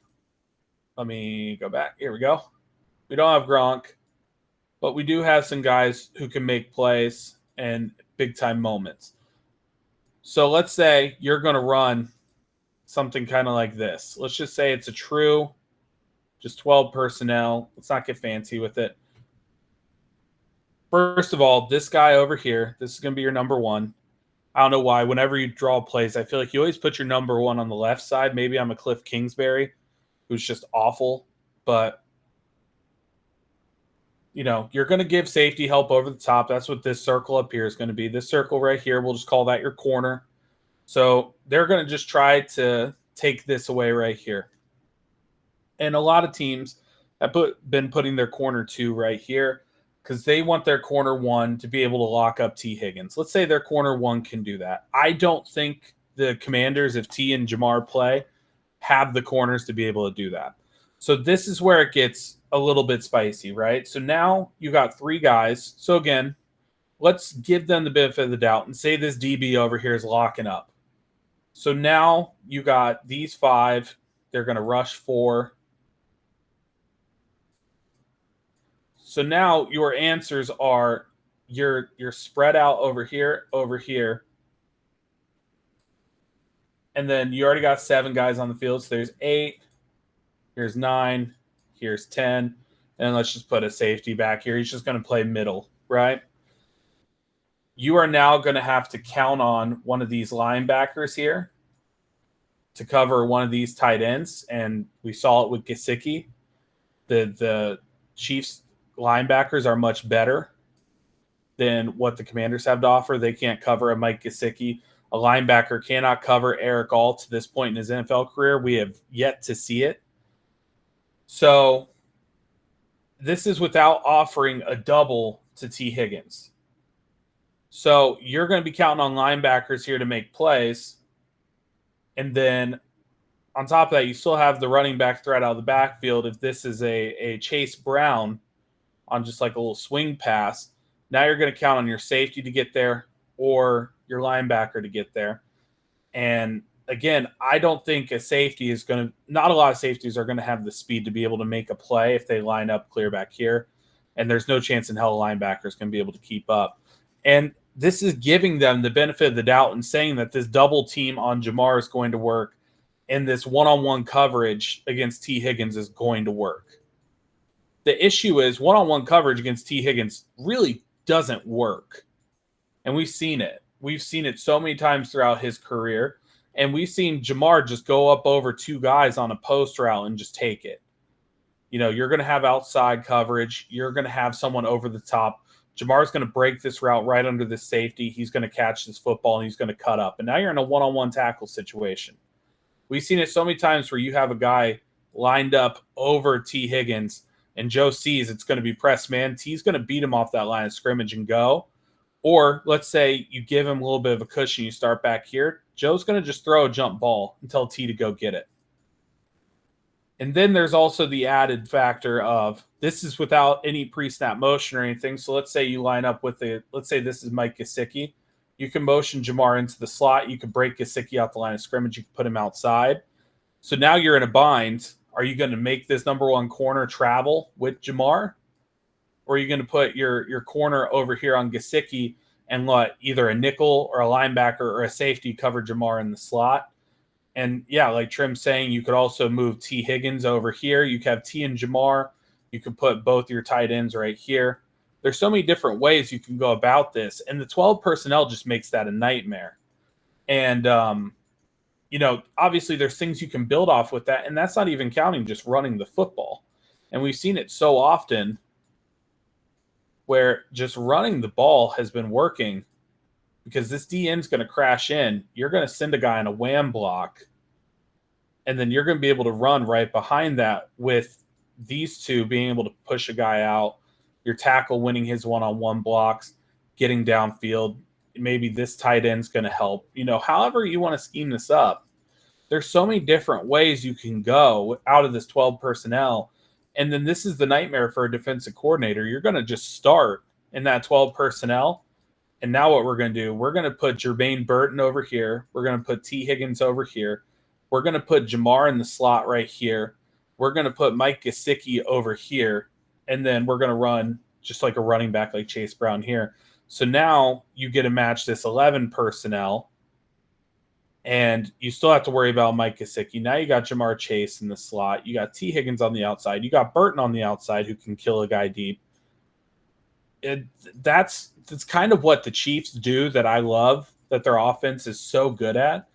Let me go back. Here we go. We don't have Gronk, but we do have some guys who can make plays and big-time moments. So let's say you're going to run something kind of like this. Let's just say it's a true, just 12 personnel. Let's not get fancy with it. First of all, this guy over here, this is going to be your number one. I don't know why. Whenever you draw plays, I feel like you always put your number one on the left side. Maybe I'm a Cliff Kingsbury, who's just awful. But, you're going to give safety help over the top. That's what this circle up here is going to be. This circle right here, we'll just call that your corner. So they're going to just try to take this away right here. And a lot of teams have been putting their corner 2 right here, because they want their corner 1 to be able to lock up T. Higgins. Let's say their corner 1 can do that. I don't think the Commanders, if T and Jamar play, have the corners to be able to do that. So this is where it gets a little bit spicy, right? So now you got 3 guys. So again, let's give them the benefit of the doubt and say this DB over here is locking up. So now you got these 5. They're going to rush 4. So now your answers are you're spread out over here, and then you already got 7 guys on the field. So there's 8, here's 9, here's 10, and let's just put a safety back here. He's just going to play middle, right? You are now going to have to count on one of these linebackers here to cover one of these tight ends, and we saw it with Gesicki. The Chiefs linebackers are much better than what the Commanders have to offer. They can't cover a Mike Gesicki. A linebacker cannot cover Eric All to this point in his NFL career. We have yet to see it. So this is without offering a double to T. Higgins. So you're going to be counting on linebackers here to make plays. And then on top of that, you still have the running back threat out of the backfield. If this is a Chase Brown on just like a little swing pass, now you're going to count on your safety to get there or your linebacker to get there. And again, I don't think a safety is going to, not a lot of safeties are going to have the speed to be able to make a play if they line up clear back here. And there's no chance in hell a linebacker is going to be able to keep up. And this is giving them the benefit of the doubt and saying that this double team on Jamar is going to work and this one-on-one coverage against T. Higgins is going to work. The issue is one-on-one coverage against T. Higgins really doesn't work. And we've seen it. We've seen it so many times throughout his career. And we've seen Jamar just go up over two guys on a post route and just take it. You know, you're going to have outside coverage. You're going to have someone over the top. Jamar's going to break this route right under the safety. He's going to catch this football, and he's going to cut up. And now you're in a one-on-one tackle situation. We've seen it so many times where you have a guy lined up over T. Higgins, and Joe sees it's going to be press man. T's going to beat him off that line of scrimmage and go. Or let's say you give him a little bit of a cushion. You start back here. Joe's going to just throw a jump ball and tell T to go get it. And then there's also the added factor of this is without any pre-snap motion or anything. So let's say you line up with let's say this is Mike Gesicki. You can motion Jamar into the slot. You can break Gesicki out the line of scrimmage. You can put him outside. So now you're in a bind. Are you going to make this number one corner travel with Jamar? Or are you going to put your corner over here on Gesicki and let either a nickel or a linebacker or a safety cover Jamar in the slot? And yeah, like Trim's saying, you could also move T. Higgins over here. You could have T and Jamar. You can put both your tight ends right here. There's so many different ways you can go about this. And the 12 personnel just makes that a nightmare. And, you know, obviously there's things you can build off with that. And that's not even counting just running the football. And we've seen it so often where just running the ball has been working because this DN's going to crash in. You're going to send a guy on a wham block, and then you're going to be able to run right behind that with these two being able to push a guy out, your tackle winning his one-on-one blocks, getting downfield. Maybe this tight end's going to help. You know, however you want to scheme this up, there's so many different ways you can go out of this 12 personnel. And then this is the nightmare for a defensive coordinator. You're going to just start in that 12 personnel. And now what we're going to do, we're going to put Jermaine Burton over here. We're going to put T. Higgins over here. We're going to put Jamar in the slot right here. We're going to put Mike Gesicki over here. And then we're going to run just like a running back like Chase Brown here. So now you get to match this 11 personnel. And you still have to worry about Mike Gesicki. Now you got Jamar Chase in the slot. You got T. Higgins on the outside. You got Burton on the outside who can kill a guy deep. That's kind of what the Chiefs do that I love, that their offense is so good at.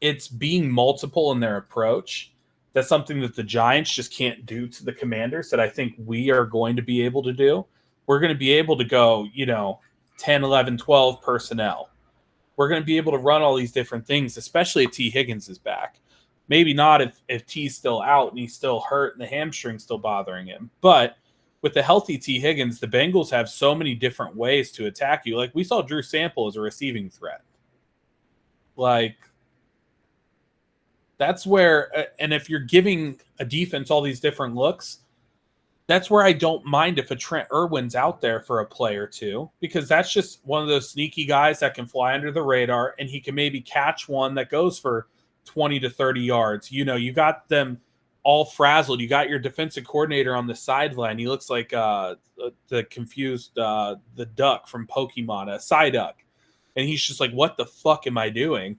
It's being multiple in their approach. That's something that the Giants just can't do to the Commanders that I think we are going to be able to do. We're going to be able to go, 10, 11, 12 personnel. We're going to be able to run all these different things, especially if T. Higgins is back. Maybe not if T's still out and he's still hurt and the hamstring's still bothering him. But with the healthy T. Higgins, the Bengals have so many different ways to attack you. Like we saw Drew Sample as a receiving threat. Like that's where, and if you're giving a defense all these different looks, that's where I don't mind if a Trent Irwin's out there for a play or two, because that's just one of those sneaky guys that can fly under the radar and he can maybe catch one that goes for 20 to 30 yards. You got them all frazzled. You got your defensive coordinator on the sideline. He looks like the confused the duck from Pokemon, a Psyduck. And he's just like, what the fuck am I doing?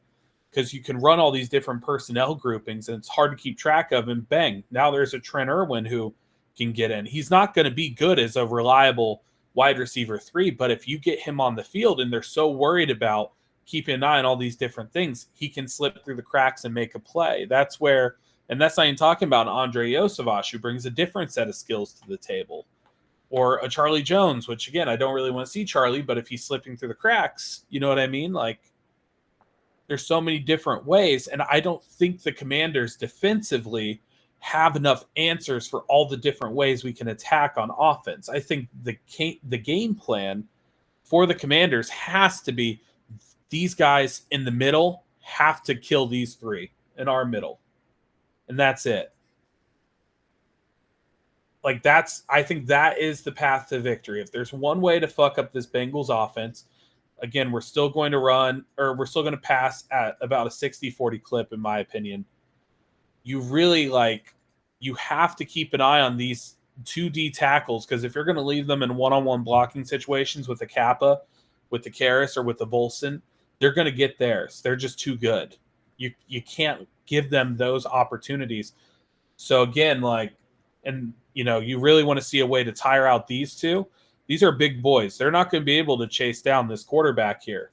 Because you can run all these different personnel groupings and it's hard to keep track of. And bang, now there's a Trent Irwin who can get in. He's not going to be good as a reliable wide receiver 3, but if you get him on the field and they're so worried about keeping an eye on all these different things, he can slip through the cracks and make a play. That's where, and that's not even talking about Andre Yosavash, who brings a different set of skills to the table. Or a Charlie Jones, which again, I don't really want to see Charlie, but if he's slipping through the cracks, you know what I mean? Like, there's so many different ways, and I don't think the Commanders defensively have enough answers for all the different ways we can attack on offense. I think the game plan for the Commanders has to be these guys in the middle have to kill these three in our middle. And that's it. Like I think that is the path to victory. If there's one way to fuck up this Bengals offense, again, we're still going to pass at about a 60-40 clip, in my opinion. You have to keep an eye on these 2D tackles, because if you're going to leave them in one-on-one blocking situations with the Kappa, with the Karras, or with the Volson, they're going to get theirs. They're just too good. You can't give them those opportunities. So again, you really want to see a way to tire out these two. These are big boys. They're not going to be able to chase down this quarterback here.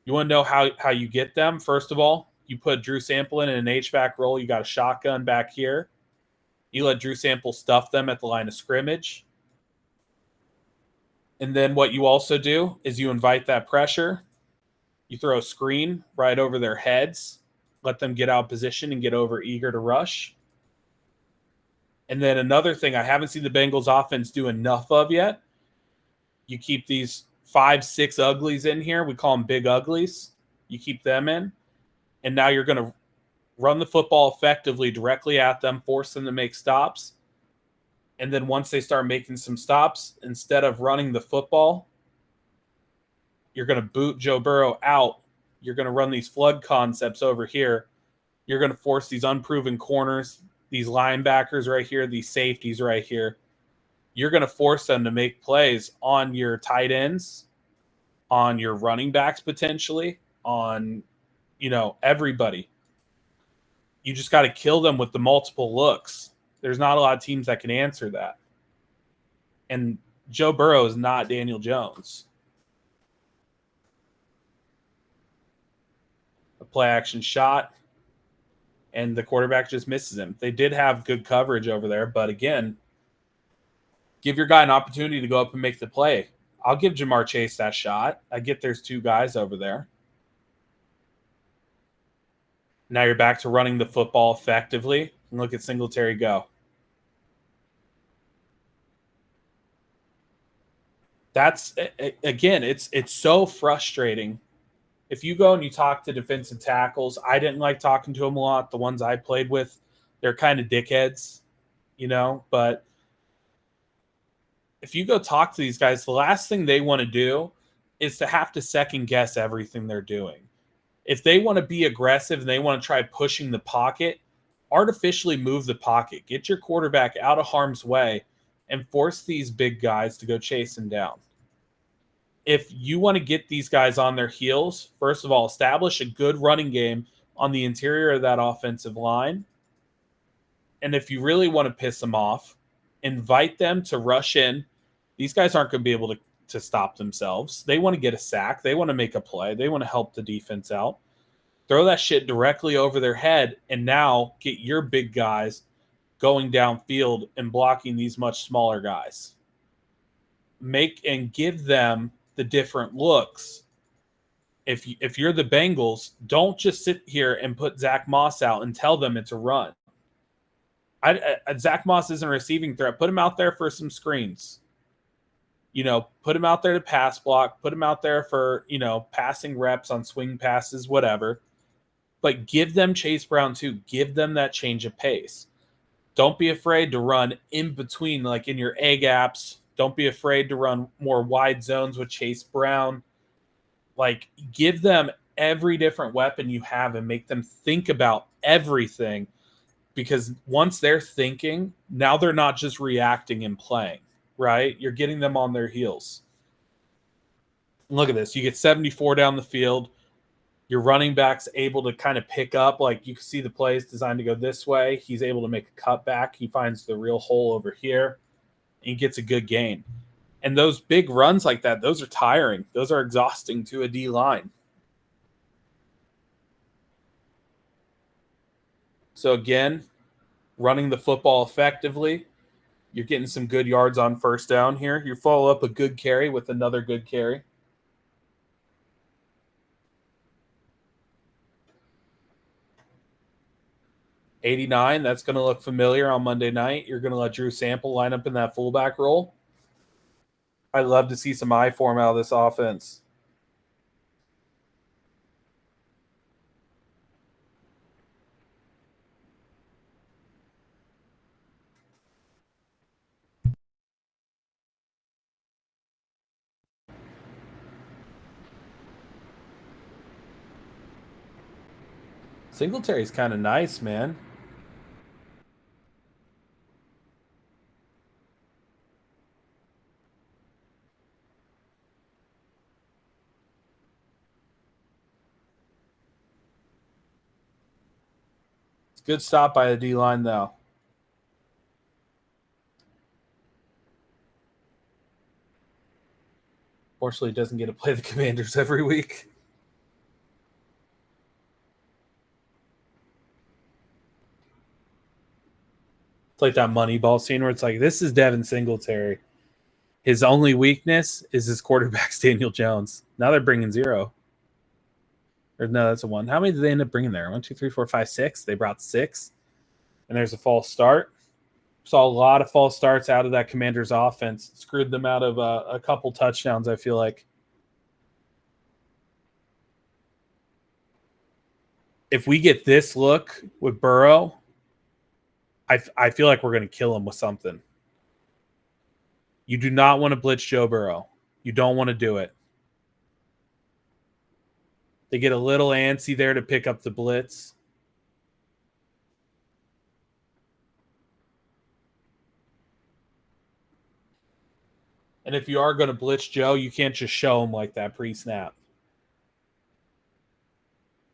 You want to know how you get them? First of all, you put Drew Sample in an H-back role. You got a shotgun back here. You let Drew Sample stuff them at the line of scrimmage. And then what you also do is you invite that pressure. You throw a screen right over their heads. Let them get out of position and get over eager to rush. And then another thing I haven't seen the Bengals offense do enough of yet, you keep these 5-6 uglies in here. We call them big uglies. You keep them in. And now you're going to run the football effectively directly at them, force them to make stops. And then once they start making some stops, instead of running the football, you're going to boot Joe Burrow out. You're going to run these flood concepts over here. You're going to force these unproven corners, these linebackers right here, these safeties right here. You're going to force them to make plays on your tight ends, on your running backs potentially, on, everybody. You just got to kill them with the multiple looks. There's not a lot of teams that can answer that. And Joe Burrow is not Daniel Jones. A play action shot, and the quarterback just misses him. They did have good coverage over there, but again, give your guy an opportunity to go up and make the play. I'll give Jamar Chase that shot. I get there's two guys over there. Now you're back to running the football effectively. And look at Singletary go. That's, again, it's so frustrating. If you go and you talk to defensive tackles, I didn't like talking to them a lot. The ones I played with, they're kind of dickheads, but if you go talk to these guys, the last thing they want to do is to have to second guess everything they're doing. If they want to be aggressive and they want to try pushing the pocket, artificially move the pocket. Get your quarterback out of harm's way and force these big guys to go chase him down. If you want to get these guys on their heels, first of all, establish a good running game on the interior of that offensive line. And if you really want to piss them off, invite them to rush in. These guys aren't going to be able to stop themselves. They want to get a sack. They want to make a play. They want to help the defense out. Throw that shit directly over their head, and now get your big guys going downfield and blocking these much smaller guys. Make and give them the different looks. If you're the Bengals, don't just sit here and put Zach Moss out and tell them it's a run. Zach Moss isn't a receiving threat. Put him out there for some screens. Put him out there to pass block. Put him out there for, passing reps on swing passes, whatever. But give them Chase Brown too. Give them that change of pace. Don't be afraid to run in between, like in your A gaps. Don't be afraid to run more wide zones with Chase Brown. Like, give them every different weapon you have and make them think about everything. Because once they're thinking, now they're not just reacting and playing, right? You're getting them on their heels. Look at this. You get 74 down the field. Your running back's able to kind of pick up. Like, you can see the plays designed to go this way. He's able to make a cutback. He finds the real hole over here. And he gets a good gain. And those big runs like that, those are tiring. Those are exhausting to a D line. So again, running the football effectively. You're getting some good yards on first down here. You follow up a good carry with another good carry. $89, that's going to look familiar on Monday night. You're going to let Drew Sample line up in that fullback role. I'd love to see some I form out of this offense. Singletary's kind of nice, man. It's a good stop by the D line, though. Fortunately, he doesn't get to play the Commanders every week. It's like that Moneyball scene where it's like, this is Devin Singletary. His only weakness is his quarterback's Daniel Jones. Now they're bringing 0. Or no, that's a 1. How many did they end up bringing there? 1, 2, 3, 4, 5, 6. They brought 6. And there's a false start. Saw a lot of false starts out of that Commanders offense. Screwed them out of a couple touchdowns, I feel like. If we get this look with Burrow, I feel like we're going to kill him with something. You do not want to blitz Joe Burrow. You don't want to do it. They get a little antsy there to pick up the blitz. And if you are going to blitz Joe, you can't just show him like that pre-snap.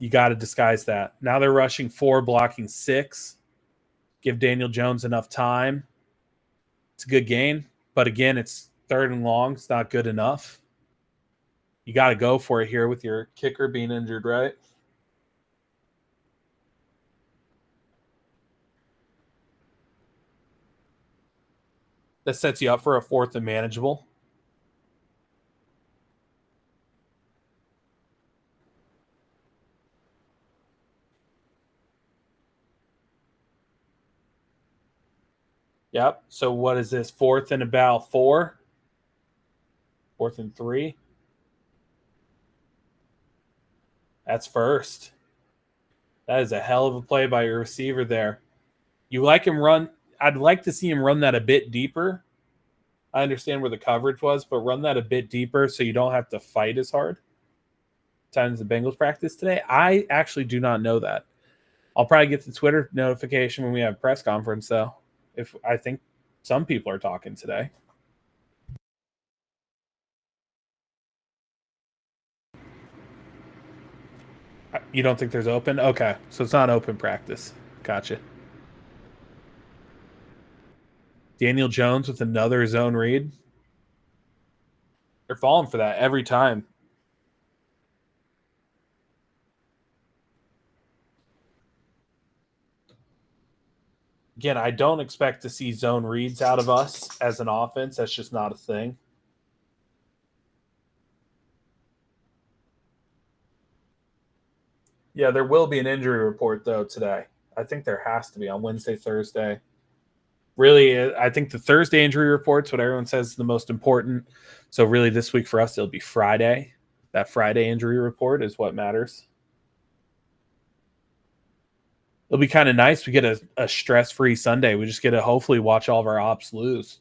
You got to disguise that. Now they're rushing 4, blocking 6. Give Daniel Jones enough time. It's a good gain. But again, it's 3rd and long. It's not good enough. You got to go for it here with your kicker being injured, right? That sets you up for a 4th and manageable. Yep. So what is this? 4th and about 4? 4th and 3? That's first. That is a hell of a play by your receiver there. You like him run. I'd like to see him run that a bit deeper. I understand where the coverage was, but run that a bit deeper so you don't have to fight as hard. Times the Bengals practice today. I actually do not know that. I'll probably get the Twitter notification when we have a press conference, though. If I think some people are talking today. You don't think there's open? Okay, so it's not open practice. Gotcha. Daniel Jones with another zone read. They're falling for that every time. Again, I don't expect to see zone reads out of us as an offense. That's just not a thing. Yeah, there will be an injury report, though, today. I think there has to be on Wednesday, Thursday. Really, I think the Thursday injury report's what everyone says is the most important. So really this week for us, it'll be Friday. That Friday injury report is what matters. It'll be kind of nice. We get a stress-free Sunday. We just get to hopefully watch all of our ops lose.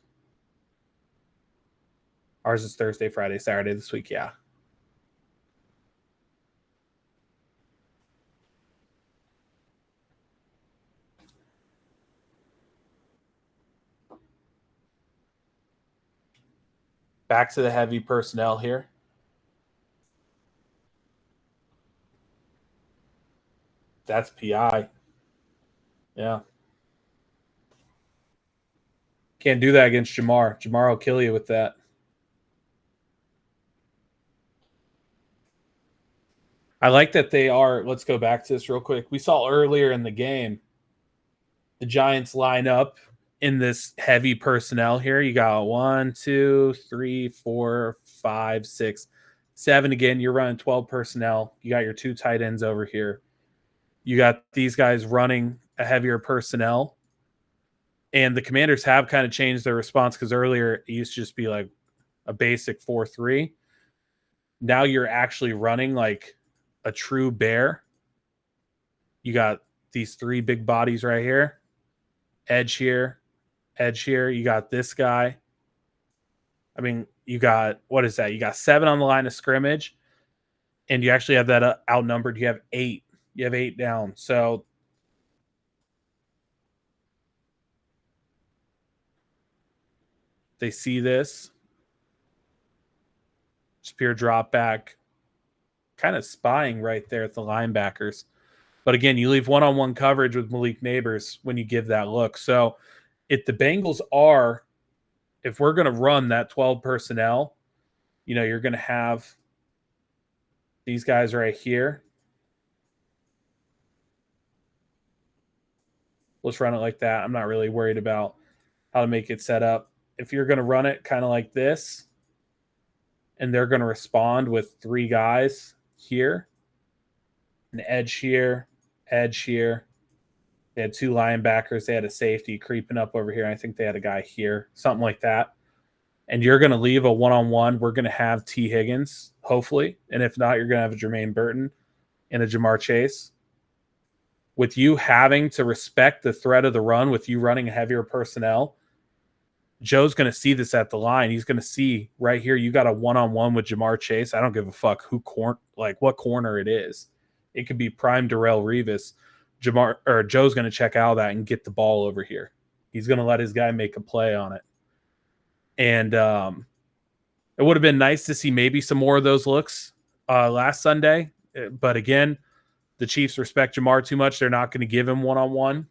Ours is Thursday, Friday, Saturday this week, yeah. Back to the heavy personnel here. That's PI. Yeah. Can't do that against Jamar. Jamar will kill you with that. I like that they are. Let's go back to this real quick. We saw earlier in the game the Giants line up in this heavy personnel here. You got 1, 2, 3, 4, 5, 6, 7 again. You're running 12 personnel. You got your 2 tight ends over here. You got these guys running a heavier personnel. And the Commanders have kind of changed their response because earlier it used to just be like, a basic 4-3. Now you're actually running like a true bear. You got these 3 big bodies right here. Edge here, edge here. You got this guy. I mean, you got, what is that? You got 7 on the line of scrimmage, and you actually have that outnumbered. You have 8. You have 8 down. So they see this. Spear drop back, kind of spying right there at the linebackers. But again, you leave one-on-one coverage with Malik Neighbors when you give that look. So if the Bengals are, if we're going to run that 12 personnel, you know, you're going to have these guys right here. Let's run it like that. I'm not really worried about how to make it set up. If you're going to run it kind of like this, and they're going to respond with 3 guys here, an edge here, edge here. They had 2 linebackers. They had a safety creeping up over here. I think they had a guy here, something like that. And you're going to leave a one-on-one. We're going to have T. Higgins, hopefully. And if not, you're going to have a Jermaine Burton and a Jamar Chase. With you having to respect the threat of the run, with you running heavier personnel, Joe's going to see this at the line. He's going to see right here, you got a one-on-one with Jamar Chase. I don't give a fuck what corner it is. It could be prime Darrelle Revis. Joe's going to check out of that and get the ball over here. He's going to let his guy make a play on it. And it would have been nice to see maybe some more of those looks last Sunday. But again, the Chiefs respect Jamar too much. They're not going to give him one-on-one.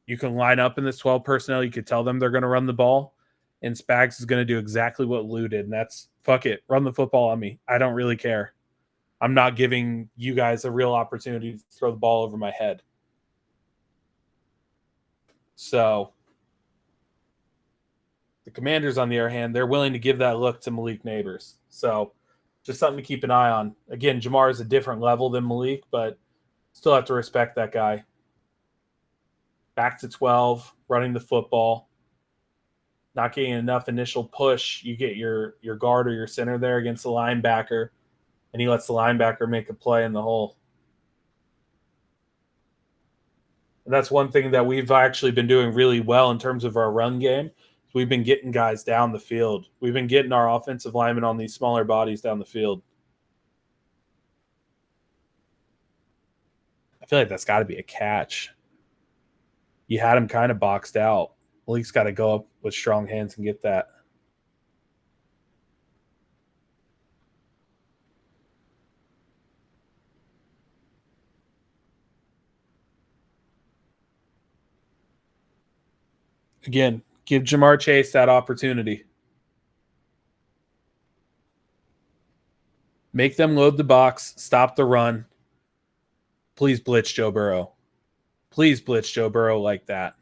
You can line up in this 12 personnel. You could tell them they're going to run the ball. And Spags is going to do exactly what Lou did. And that's, fuck it, run the football on me. I don't really care. I'm not giving you guys a real opportunity to throw the ball over my head. So the Commanders, on the other hand, they're willing to give that look to Malik Neighbors. So just something to keep an eye on. Again, Jamar is a different level than Malik, but still have to respect that guy. Back to 12, running the football. Not getting enough initial push. You get your guard or your center there against the linebacker, and he lets the linebacker make a play in the hole. And that's one thing that we've actually been doing really well in terms of our run game. We've been getting guys down the field. We've been getting our offensive linemen on these smaller bodies down the field. I feel like that's got to be a catch. You had him kind of boxed out. Malik's got to go up with strong hands and get that. Again, give Jamar Chase that opportunity. Make them load the box, stop the run. Please blitz Joe Burrow. Please blitz Joe Burrow like that.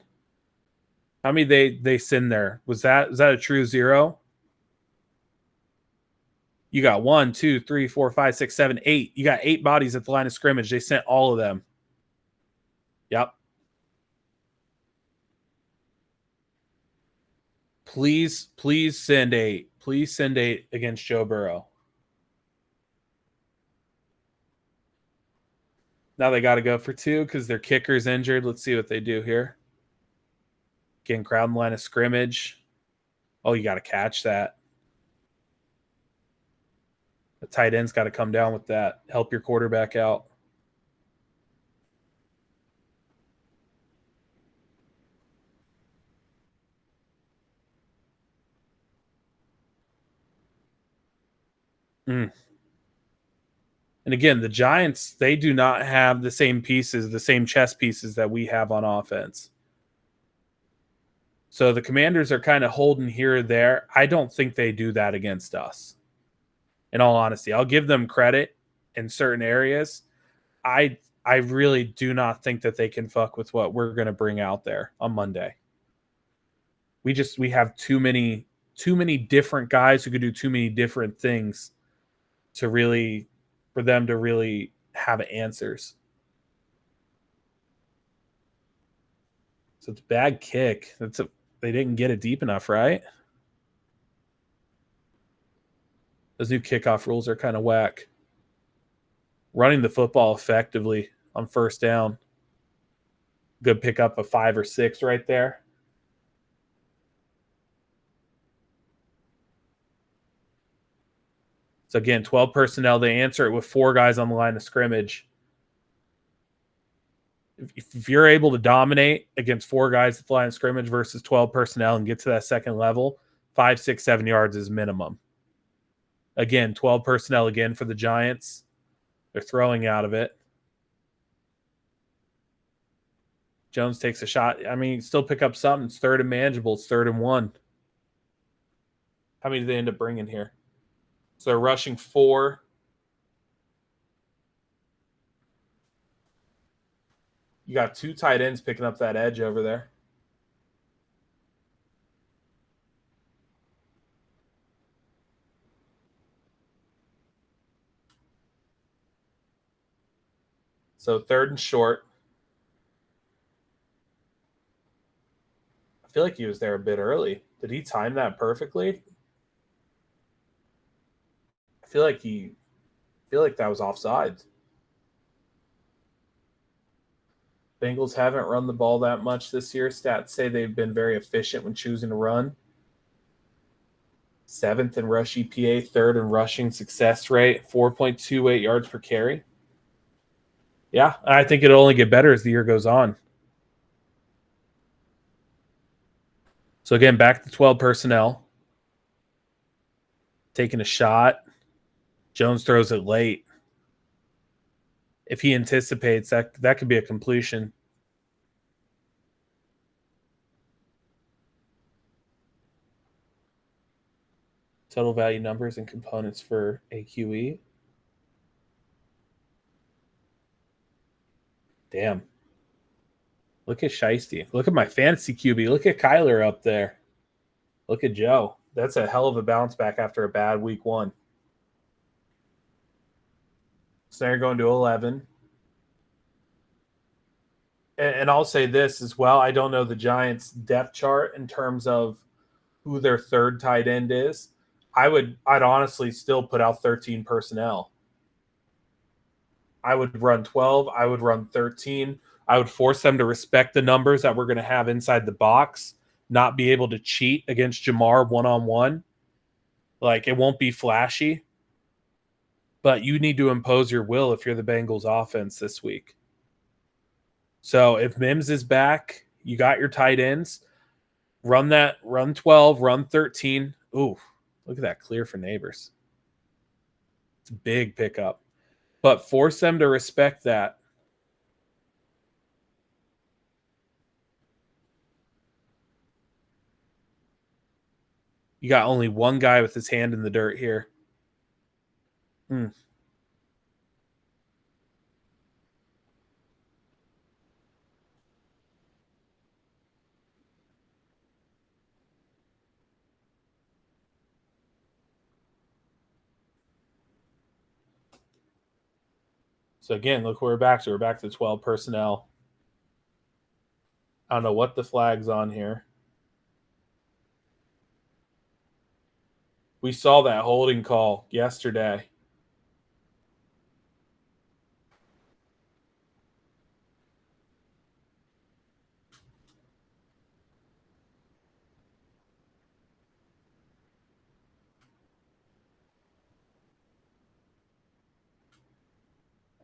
How many they send there? Was that a true 0? You got 1, 2, 3, 4, 5, 6, 7, 8. You got 8 bodies at the line of scrimmage. They sent all of them. Yep. Please send 8. Please send 8 against Joe Burrow. Now they got to go for 2 because their kicker's injured. Let's see what they do here. Again, crowd line of scrimmage. Oh, you got to catch that. The tight end's got to come down with that. Help your quarterback out. And again, the Giants, they do not have the same pieces, the same chess pieces that we have on offense. So the Commanders are kind of holding here or there. I don't think they do that against us. In all honesty, I'll give them credit in certain areas. I really do not think that they can fuck with what we're going to bring out there on Monday. We have too many different guys who could do too many different things for them to really have answers. So it's a bad kick. They didn't get it deep enough, right? Those new kickoff rules are kind of whack. Running the football effectively on first down. Good pickup of 5 or 6 right there. So again, 12 personnel. They answer it with 4 guys on the line of scrimmage. If you're able to dominate against 4 guys at the line of scrimmage versus 12 personnel and get to that second level, 5, 6, 7 yards is minimum. Again, 12 personnel again for the Giants. They're throwing out of it. Jones takes a shot. I mean, still pick up something. It's 3rd and manageable. It's 3rd and 1. How many do they end up bringing here? So they're rushing 4. You got 2 tight ends picking up that edge over there. So 3rd and short. I feel like he was there a bit early. Did he time that perfectly? I feel like that was offsides. Bengals haven't run the ball that much this year. Stats say they've been very efficient when choosing to run. 7th in rush EPA, 3rd in rushing success rate, 4.28 yards per carry. Yeah, I think it'll only get better as the year goes on. So again, back to 12 personnel. Taking a shot. Jones throws it late. If he anticipates, that could be a completion. Total value numbers and components for AQE. Damn. Look at Shiesty. Look at my fantasy QB. Look at Kyler up there. Look at Joe. That's a hell of a bounce back after a bad week 1. So they're going to 11. And I'll say this as well. I don't know the Giants' depth chart in terms of who their 3rd tight end is. I'd honestly still put out 13 personnel. I would run 12. I would run 13. I would force them to respect the numbers that we're going to have inside the box, not be able to cheat against Jamar one-on-one. Like, it won't be flashy, but you need to impose your will if you're the Bengals offense this week. So if Mims is back, you got your tight ends. Run 12, run 13. Ooh, look at that clear for Neighbors. It's a big pickup. But force them to respect that. You got only one guy with his hand in the dirt here. So again, look where we're back to. We're back to 12 personnel. I don't know what the flag's on here. We saw that holding call yesterday.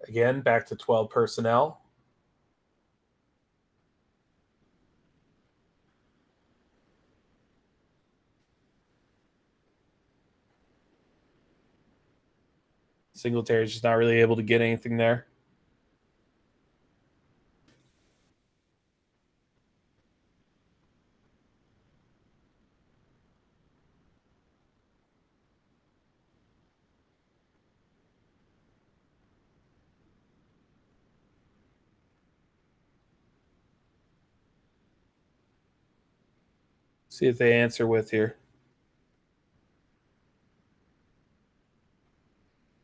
Again, back to 12 personnel. Singletary's just not really able to get anything there. See if they answer with here.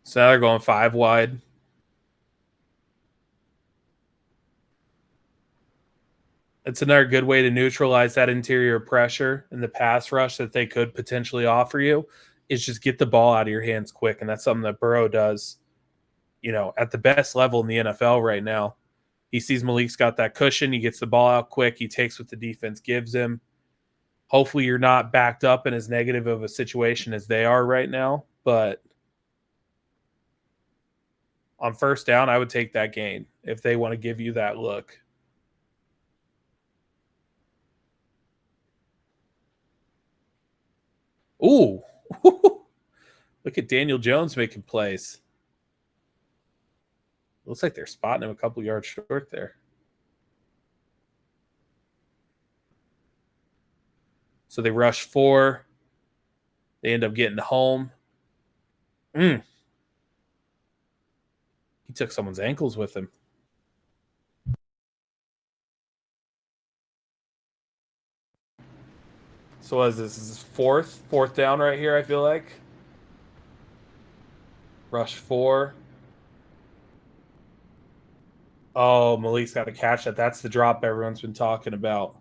So now they're going 5 wide. It's another good way to neutralize that interior pressure and the pass rush that they could potentially offer you is just get the ball out of your hands quick, and that's something that Burrow does, at the best level in the NFL right now. He sees Malik's got that cushion, he gets the ball out quick, he takes what the defense gives him. Hopefully you're not backed up in as negative of a situation as they are right now, but on first down, I would take that gain if they want to give you that look. Ooh. Look at Daniel Jones making plays. Looks like they're spotting him a couple yards short there. So they rush 4. They end up getting home. He took someone's ankles with him. So what is this? This is fourth down right here, I feel like. Rush 4. Oh, Malik's got to catch that. That's the drop everyone's been talking about.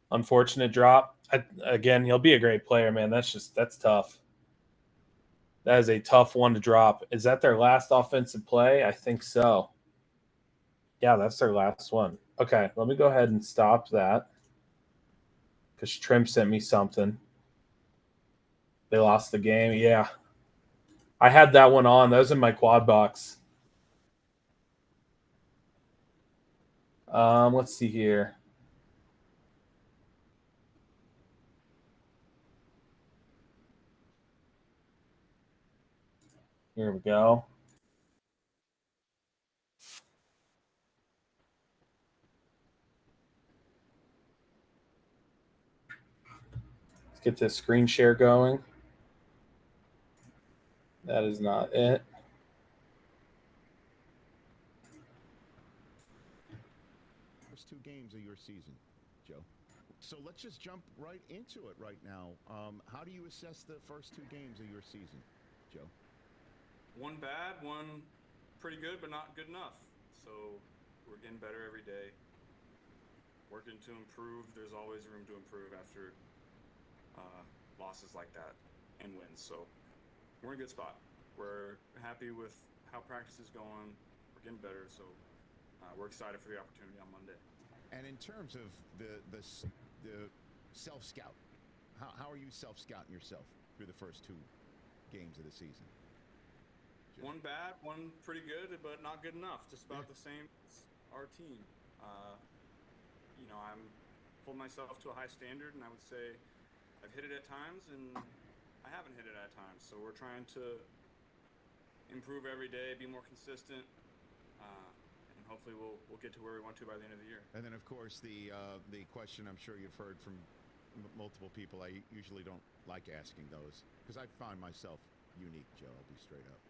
Unfortunate drop. Again, he'll be a great player, man. That's tough. That is a tough one to drop. Is that their last offensive play? I think so. Yeah, that's their last one. Okay, let me go ahead and stop that because Trim sent me something. They lost the game. Yeah, I had that one on. That was in my quad box. Let's see here. Here we go. Let's get this screen share going. That is not it. First 2 games of your season, Joe. So let's just jump right into it right now. How do you assess the first 2 games of your season, Joe? One bad, one pretty good, but not good enough. So we're getting better every day. Working to improve. There's always room to improve after losses like that and wins. So we're in a good spot. We're happy with how practice is going. We're getting better. So we're excited for the opportunity on Monday. And in terms of the self-scout, how are you self-scouting yourself through the first 2 games of the season? One bad, one pretty good, but not good enough. Just about the same as our team. I'm holding myself to a high standard, and I would say I've hit it at times, and I haven't hit it at times. So we're trying to improve every day, be more consistent, and hopefully we'll get to where we want to by the end of the year. And then, of course, the question I'm sure you've heard from multiple people. I usually don't like asking those because I find myself unique, Joe. I'll be straight up.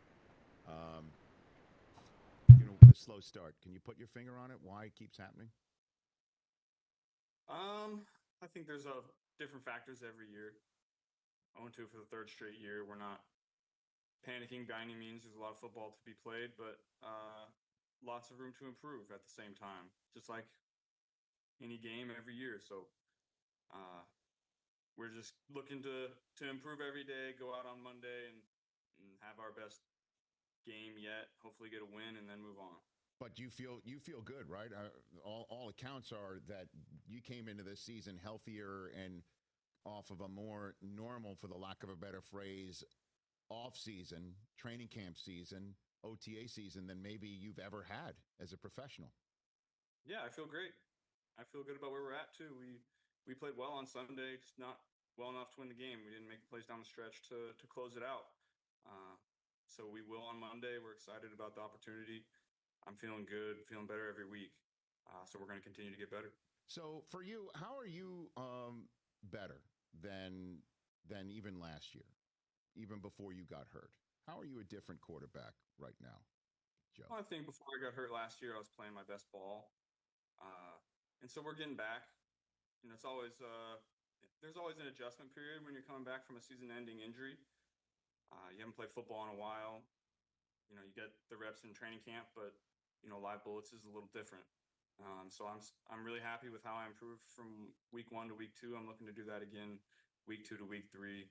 The slow start. Can you put your finger on it? Why it keeps happening? I think there's different factors every year. 0-2 for the 3rd straight year. We're not panicking by any means. There's a lot of football to be played, but lots of room to improve at the same time. Just like any game every year. So we're just looking to improve every day, go out on Monday and have our best game yet, hopefully get a win and then move on. But you feel good, right? All accounts are that you came into this season healthier and off of a more normal, for the lack of a better phrase, off-season, training camp season, OTA season than maybe you've ever had as a professional. Yeah, I feel great. I feel good about where we're at too. We played well on Sunday, just not well enough to win the game. We didn't make the plays down the stretch to close it out. So we will on Monday. We're excited about the opportunity. I'm feeling good, feeling better every week. So we're going to continue to get better. So for you, how are you better than even last year, even before you got hurt? How are you a different quarterback right now, Joe? Well, I think before I got hurt last year, I was playing my best ball. And so we're getting back. It's always there's always an adjustment period when you're coming back from a season-ending injury. You haven't played football in a while. You get the reps in training camp, but live bullets is a little different. So I'm really happy with how I improved from week 1 to week 2. I'm looking to do that again, week 2 to week 3.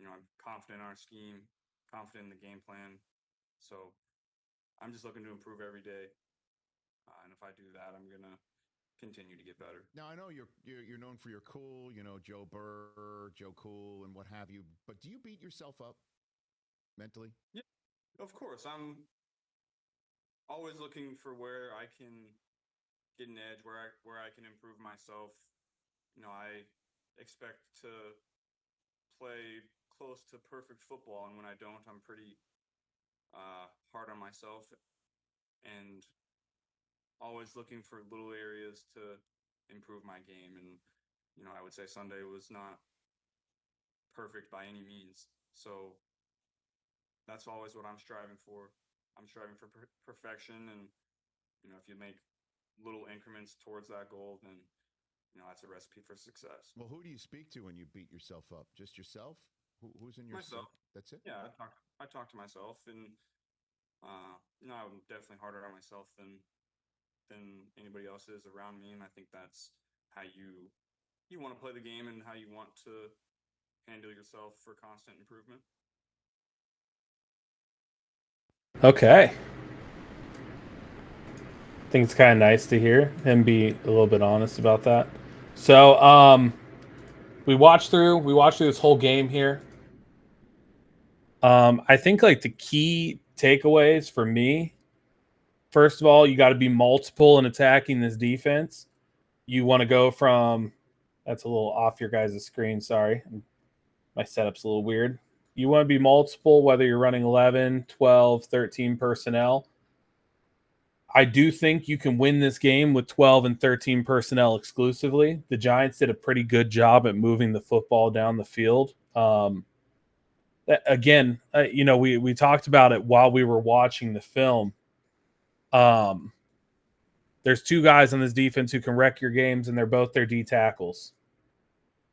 I'm confident in our scheme, confident in the game plan. So I'm just looking to improve every day. And if I do that, I'm gonna continue to get better. Now I know you're known for your cool, Joe Burr, Joe Cool, and what have you. But do you beat yourself up mentally? Yeah, of course. I'm always looking for where I can get an edge, where I can improve myself. I expect to play close to perfect football, and when I don't, I'm pretty hard on myself, and always looking for little areas to improve my game. And I would say Sunday was not perfect by any means, so that's always what I'm striving for. I'm striving for perfection, and if you make little increments towards that goal, then that's a recipe for success. Well, who do you speak to when you beat yourself up? Just yourself? Who's in your Myself. That's it? Yeah, I talk to myself, and I'm definitely harder on myself than anybody else is around me, and I think that's how you want to play the game and how you want to handle yourself for constant improvement. Okay. I think it's kind of nice to hear him be a little bit honest about that. So, we watched through this whole game here. I think like the key takeaways for me, first of all, you got to be multiple in attacking this defense. You want to go from, that's a little off your guys' screen, sorry. My setup's a little weird. You want to be multiple, whether you're running 11, 12, 13 personnel. I do think you can win this game with 12 and 13 personnel exclusively. The Giants did a pretty good job at moving the football down the field. Again, we talked about it while we were watching the film. There's two guys on this defense who can wreck your games, and they're both their D tackles.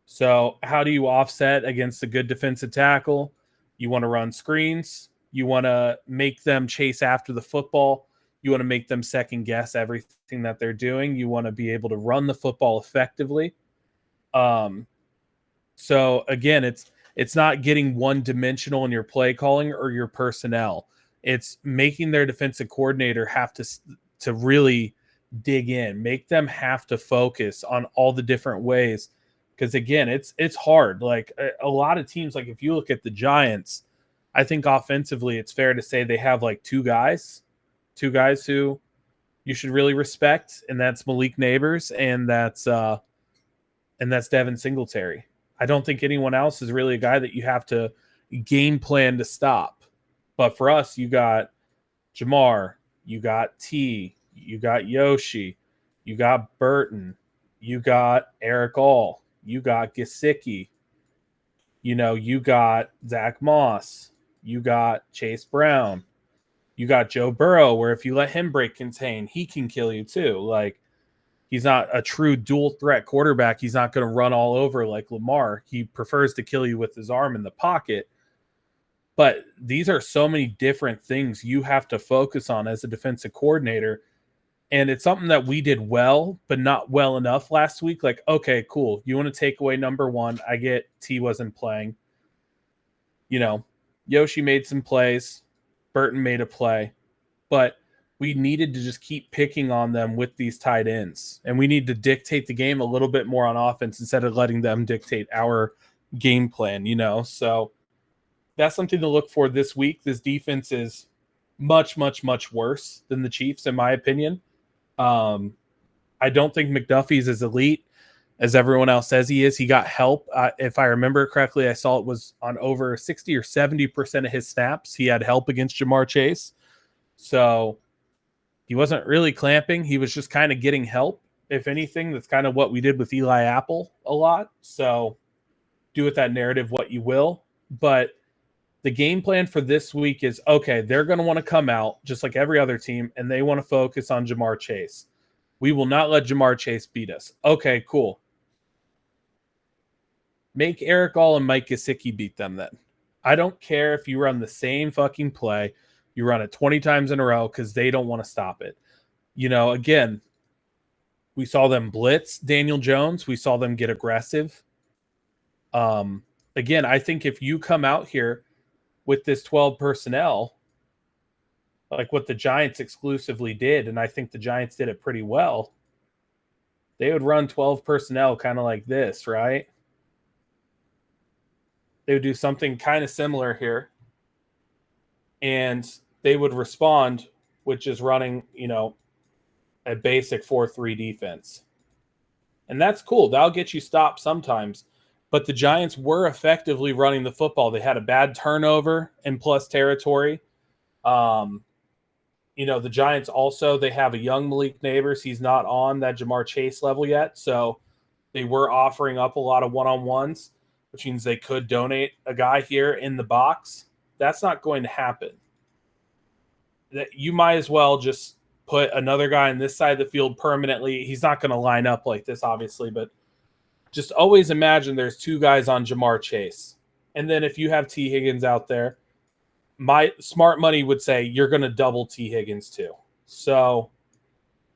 So how do you offset against a good defensive tackle? You want to run screens. You want to make them chase after the football. You want to make them second guess everything that they're doing. You want to be able to run the football effectively. So again, it's not getting one dimensional in your play calling or your personnel. It's making their defensive coordinator have to really dig in, make them have to focus on all the different ways. Because again, it's hard. Like a lot of teams, like if you look at the Giants, I think offensively, it's fair to say they have like two guys who you should really respect, and that's Malik Neighbors and that's Devin Singletary. I don't think anyone else is really a guy that you have to game plan to stop. But for us, you got Jamar, you got T, you got Yoshi, you got Burton, you got Eric All, you got Gesicki, you got Zach Moss, you got Chase Brown, you got Joe Burrow, where if you let him break contain, he can kill you too. Like, he's not a true dual threat quarterback. He's not going to run all over like Lamar. He prefers to kill you with his arm in the pocket. But these are so many different things you have to focus on as a defensive coordinator. And it's something that we did well, but not well enough last week. Like, okay, cool. You want to take away number one. I get T wasn't playing. Yoshi made some plays. Burton made a play. But we needed to just keep picking on them with these tight ends. And we need to dictate the game a little bit more on offense instead of letting them dictate our game plan, So that's something to look for this week. This defense is much, much, much worse than the Chiefs, in my opinion. I don't think McDuffie's as elite as everyone else says he is. He got help. If I remember correctly, I saw it was on over 60 or 70% of his snaps. He had help against Jamar Chase. So he wasn't really clamping. He was just kind of getting help. If anything, that's kind of what we did with Eli Apple a lot. So do with that narrative what you will. But the game plan for this week is, okay, they're going to want to come out just like every other team, and they want to focus on Jamar Chase. We will not let Jamar Chase beat us. Okay, cool. Make Eric All and Mike Gesicki beat them then. I don't care if you run the same fucking play. You run it 20 times in a row because they don't want to stop it. Again, we saw them blitz Daniel Jones. We saw them get aggressive. Again, I think if you come out here with this 12 personnel, like what the Giants exclusively did, and I think the Giants did it pretty well, they would run 12 personnel kind of like this, right? They would do something kind of similar here. And they would respond, which is running, a basic 4-3 defense. And that's cool. That'll get you stopped sometimes. But the Giants were effectively running the football. They had a bad turnover in plus territory. The Giants also, they have a young Malik Neighbors. He's not on that Jamar Chase level yet. So they were offering up a lot of one-on-ones, which means they could donate a guy here in the box. That's not going to happen. You might as well just put another guy on this side of the field permanently. He's not going to line up like this, obviously, but just always imagine there's two guys on Jamar Chase. And then if you have T. Higgins out there, my smart money would say you're going to double T. Higgins too. So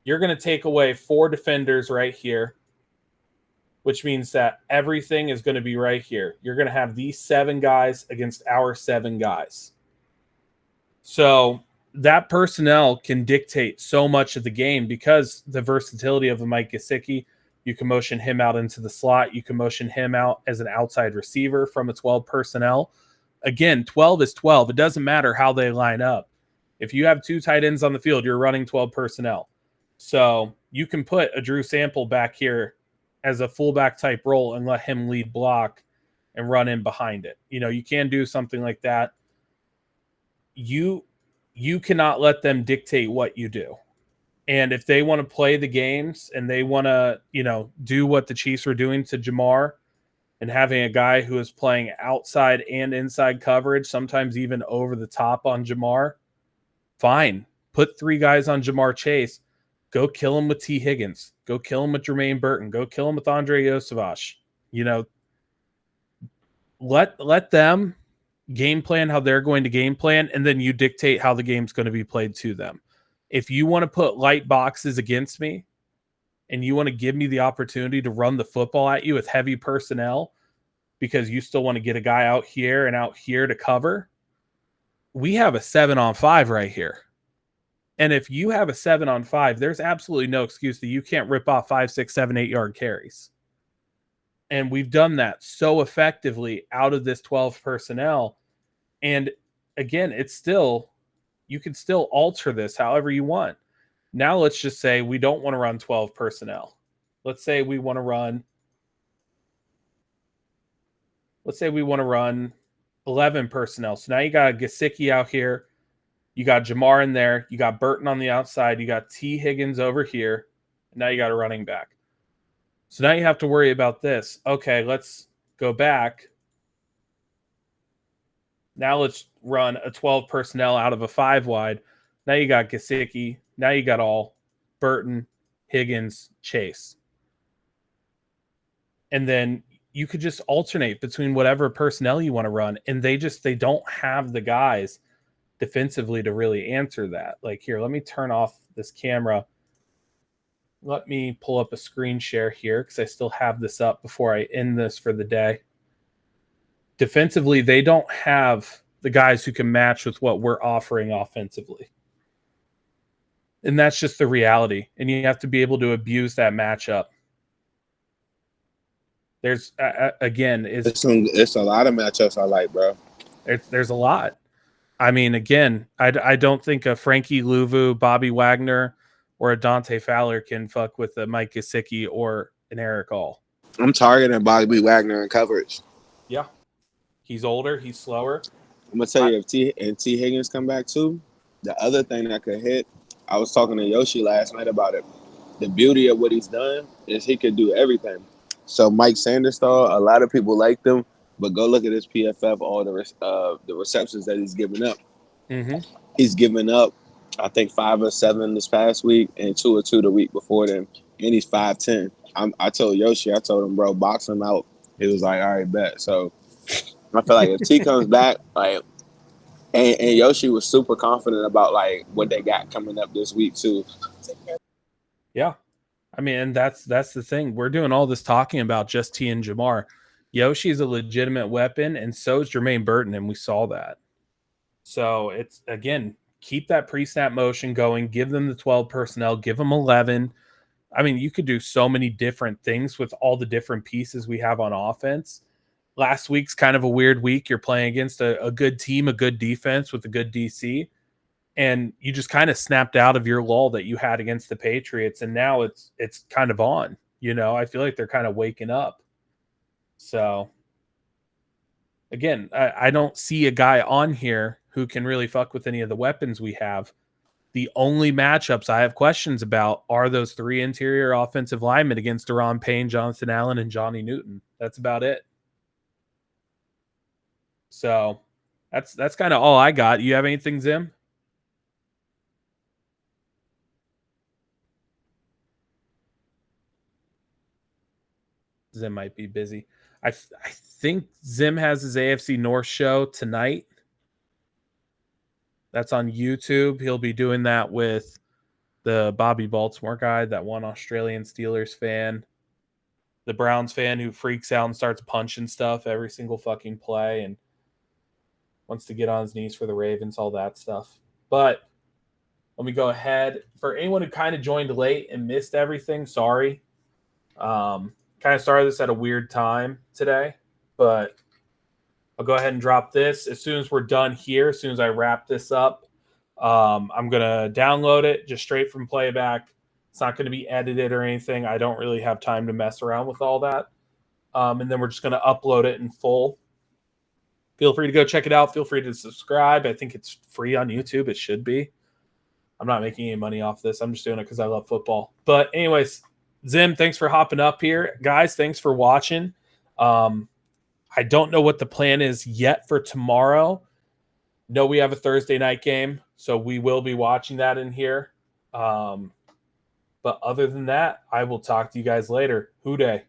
you're going to take away 4 defenders right here, which means that everything is going to be right here. You're going to have these 7 guys against our 7 guys. So that personnel can dictate so much of the game because the versatility of a Mike Gesicki. You can motion him out into the slot. You can motion him out as an outside receiver from a 12 personnel. Again, 12 is 12. It doesn't matter how they line up. If you have 2 tight ends on the field, you're running 12 personnel. So you can put a Drew Sample back here as a fullback type role and let him lead block and run in behind it. You can do something like that. You cannot let them dictate what you do. And if they want to play the games and they want to, do what the Chiefs were doing to Jamar and having a guy who is playing outside and inside coverage, sometimes even over the top on Jamar, fine. Put 3 guys on Jamar Chase. Go kill him with T. Higgins. Go kill him with Jermaine Burton. Go kill him with Andre Yosevich. Let them game plan how they're going to game plan, and then you dictate how the game's going to be played to them. If you want to put light boxes against me and you want to give me the opportunity to run the football at you with heavy personnel because you still want to get a guy out here and out here to cover, we have a 7-on-5 right here. And if you have a 7-on-5, there's absolutely no excuse that you can't rip off 5, 6, 7, 8-yard carries. And we've done that so effectively out of this 12 personnel. And again, you can still alter this however you want. Now let's just say we don't want to run 12 personnel. Let's say we want to run 11 personnel. So now you got Gesicki out here. You got Jamar in there. You got Burton on the outside. You got T. Higgins over here. And now you got a running back. So now you have to worry about this. Okay, let's go back. Now let's run a 12 personnel out of a 5 wide. Now you got Gesicki. Now you got all Burton, Higgins, Chase. And then you could just alternate between whatever personnel you want to run. And they don't have the guys defensively to really answer that. Like here, let me turn off this camera. Let me pull up a screen share here because I still have this up before I end this for the day. Defensively, they don't have the guys who can match with what we're offering offensively. And that's just the reality. And you have to be able to abuse that matchup. There's, it's a lot of matchups I like, bro. There's a lot. I mean, again, I don't think a Frankie Louvu, Bobby Wagner, or a Dante Fowler can fuck with a Mike Gesicki or an Eric All. I'm targeting Bobby Wagner in coverage. Yeah. He's older. He's slower. I'm going to tell you, if T. Higgins come back too, the other thing that could hit, I was talking to Yoshi last night about it. The beauty of what he's done is he could do everything. So Mike Sanders, though, a lot of people like them, but go look at his PFF, all the receptions that he's given up. Mm-hmm. He's given up, I think, 5 or 7 this past week and 2 or 2 the week before them, and he's 5'10". I told Yoshi, bro, box him out He was like, all right, bet. So I feel like if T comes back, like, and Yoshi was super confident about like what they got coming up this week too. Yeah. I mean, and that's the thing. We're doing all this talking about just T and Jamar. Yoshi's a legitimate weapon, and so is Jermaine Burton, and we saw that. So it's, again, keep that pre-snap motion going. Give them the 12 personnel. Give them 11. I mean, you could do so many different things with all the different pieces we have on offense. Last week's kind of a weird week. You're playing against a good team, a good defense with a good DC, and you just kind of snapped out of your lull that you had against the Patriots, and now it's kind of on. I feel like they're kind of waking up. So, again, I don't see a guy on here who can really fuck with any of the weapons we have. The only matchups I have questions about are those 3 interior offensive linemen against Deron Payne, Jonathan Allen, and Johnny Newton. That's about it. So that's kind of all I got. You have anything, Zim? Zim might be busy. I think Zim has his AFC North show tonight. That's on YouTube. He'll be doing that with the Bobby Baltimore guy, that one Australian Steelers fan, the Browns fan who freaks out and starts punching stuff every single fucking play and wants to get on his knees for the Ravens, all that stuff. But let me go ahead. For anyone who kind of joined late and missed everything, sorry. Kind of started this at a weird time today, but I'll go ahead and drop this as soon as we're done here. As soon as I wrap this up, I'm going to download it just straight from playback. It's not going to be edited or anything. I don't really have time to mess around with all that. And then we're just going to upload it in full. Feel free to go check it out. Feel free to subscribe. I think it's free on YouTube. It should be. I'm not making any money off this. I'm just doing it because I love football. But anyways, Zim, thanks for hopping up here. Guys, thanks for watching. I don't know what the plan is yet for tomorrow. No, we have a Thursday night game, so we will be watching that in here. But other than that, I will talk to you guys later. Hoo day.